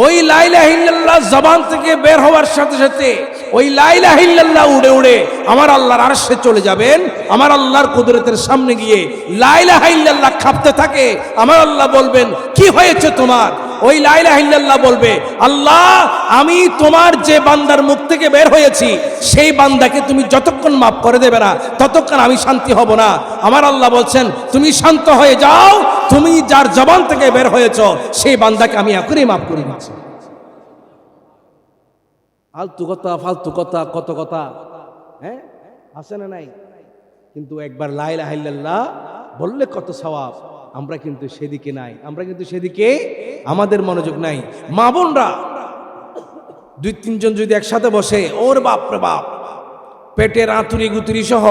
ওই লা ইলাহা ইল্লাল্লাহ জবান থেকে বের হওয়ার সাথে সাথে ওই লা ইলাহা ইল্লাল্লাহ উড়ে উড়ে আমার আল্লাহর আরশে চলে যাবেন। আমার আল্লাহর কুদরতের সামনে গিয়ে লা ইলাহা ইল্লাল্লাহ কাঁপতে থাকে। আমার আল্লাহ বলবেন, কি হয়েছে তোমার? ওই লা ইলাহা ইল্লাল্লাহ বলবে, আল্লাহ, আমি তোমার যে বান্দার মুখ থেকে বের হয়েছি, সেই বান্দাকে তুমি যতক্ষণ মাফ করে দেবে না, ততক্ষণ আমি শান্তি হব না। আমার আল্লাহ বলছেন, তুমি শান্ত হয়ে যাও, তুমি যার জবান থেকে বের হয়েছ, সেই বান্দাকে আমি এখনই মাফ করে দিচ্ছি। ফালতু কথা, ফালতু কথা, কত কথা, হ্যাঁ, আছে না নাই? কিন্তু একবার লা ইলাহা ইল্লাল্লাহ বললে কত সওয়াব। আমরা কিন্তু সেদিকে নাই, আমরা কিন্তু সেদিকে আমাদের মনোযোগ নাই। মা বোনরা 2-3 জন যদি একসাথে বসে, ওর বাপ রে বাপ, পেটের আঁতুরি গুতুরি সহ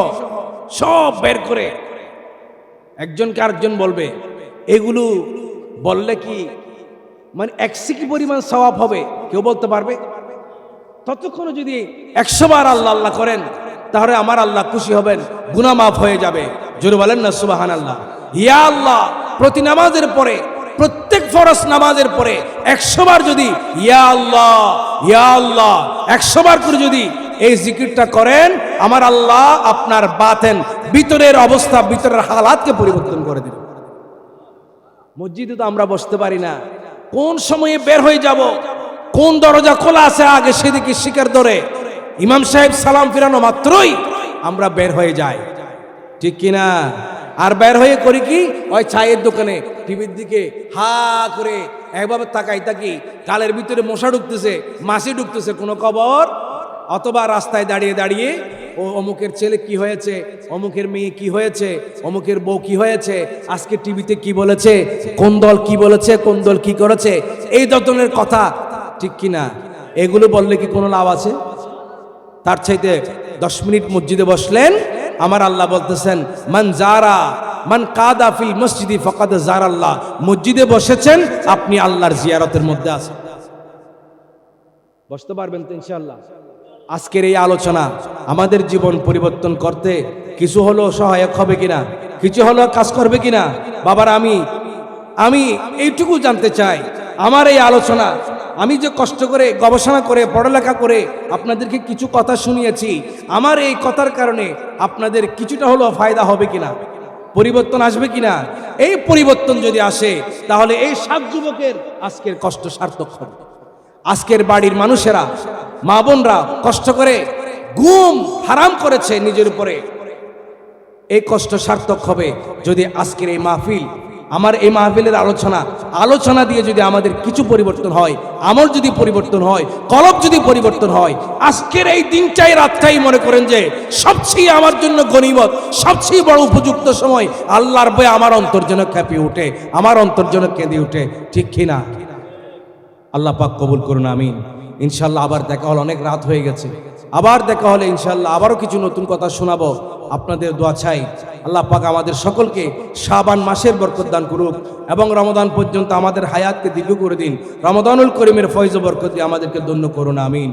সব বের করে একজনকে আরেকজন বলবে, এগুলো বললে কি মানে 1 পরিমাণ সওয়াব হবে? কেউ বলতে পারবে? ততক্ষণ যদি 100 বার আল্লাহ আল্লাহ করেন, তাহলে আমার আল্লাহ খুশি হবেন, গুনাহ মাফ হয়ে যাবে। জোরে বলেন না সুবহানাল্লাহ। ইয়া আল্লাহ, প্রতি নামাজের পরে, প্রত্যেক ফরজ নামাজের পরে 100 বার যদি ইয়া আল্লাহ ইয়া আল্লাহ 100 বার করে যদি এই জিকিরটা করেন, আমার আল্লাহ আপনার বাতেন, ভিতরের অবস্থা, ভিতরের হালাতকে পরিবর্তন করে দিবেন। মসজিদে তো আমরা বসতে পারি না, কোন সময়ে বের হয়ে যাব, কোন দরজা খোলা আছে আগে সেদিকে শিকার ধরে ইমাম সাহেব সালাম ফিরানো মাত্রই আমরা বের হয়ে যাই, ঠিক কিনা? আর বের হয়ে করি কি, ওই চায়ের দোকানে টিভির দিকে হা করে একভাবে তাকাই থাকি, গালের ভিতরে মশা ঢুকতেছে, মাছি ঢুকতেছে, কোনো খবর। অথবা রাস্তায় দাঁড়িয়ে দাঁড়িয়ে ও অমুকের ছেলে কি হয়েছে, অমুকের মেয়ে কি হয়েছে, অমুকের বউ কি হয়েছে, আজকে টিভিতে কি বলেছে, কোন দল কি বলেছে, কোন দল কি করেছে, এই ধরনের কথা, ঠিক কিনা? এগুলো বললে কি কোনো লাভ আছে? তার চাইতে 10 মিনিট মসজিদে বসলেন, আমার আল্লাহ বলতেছেন, মান কাদা ফিল মসজিদি ফাকাদ জারাল্লাহ। মসজিদে বসেছেন, আপনি আল্লাহর জিয়ারতের মধ্যে আছেন। বসতে পারবেন তো ইনশাআল্লাহ? আজকের এই আলোচনা আমাদের জীবন পরিবর্তন করতে কিছু হলো সহায়ক হবে কিনা, কিছু হলো কাজ করবে কিনা? বাবার, আমি এইটুকু জানতে চাই, আমার এই আলোচনা, আমি যে কষ্ট করে গবেষণা করে পড়ালেখা করে আপনাদেরকে কিছু কথা শুনিয়েছি, আমার এই কথার কারণে আপনাদের কিছুটা হলো ফায়দা হবে কিনা, পরিবর্তন আসবে কিনা? এই পরিবর্তন যদি আসে, তাহলে এই 7 যুবকের আজকের কষ্ট সার্থক হবে। আজকের বাড়ির মানুষেরা, মা বোনরা কষ্ট করে ঘুম হারাম করেছে নিজের উপরে, এই কষ্ট সার্থক হবে যদি আজকের এই মাহফিল আমার এই মাহফিলের আলোচনা দিয়ে যদি আমাদের কিছু পরিবর্তন হয়, আমল যদি পরিবর্তন হয়, কলব যদি পরিবর্তন হয়, আজকের এই দিনটাই রাতটাই মনে করেন যে সবচেয়ে আমার জন্য গনিমত, সবচেয়ে বড় উপযুক্ত সময়। আল্লাহর ভয়ে আমার অন্তর যেন কাঁপিয়ে ওঠে, আমার অন্তর যেন কেঁদে ওঠে, ঠিক কিনা? আল্লাহ পাক কবুল করুন, আমিন। ইনশাল্লাহ আবার দেখা হল, অনেক রাত হয়ে গেছে, আবার দেখা হলে ইনশাল্লাহ আবারও কিছু নতুন কথা শোনাবো। আপনাদের দোয়া চাই। আল্লাহ পাক আমাদের সকলকে শাবান মাসের বরকত দান করুক এবং রমাদান পর্যন্ত আমাদের হায়াতকে দীর্ঘ করে দিন। রমাদানুল করিমের ফয়জ ও বরকত দিয়ে আমাদেরকে ধন্য করুন, আমিন।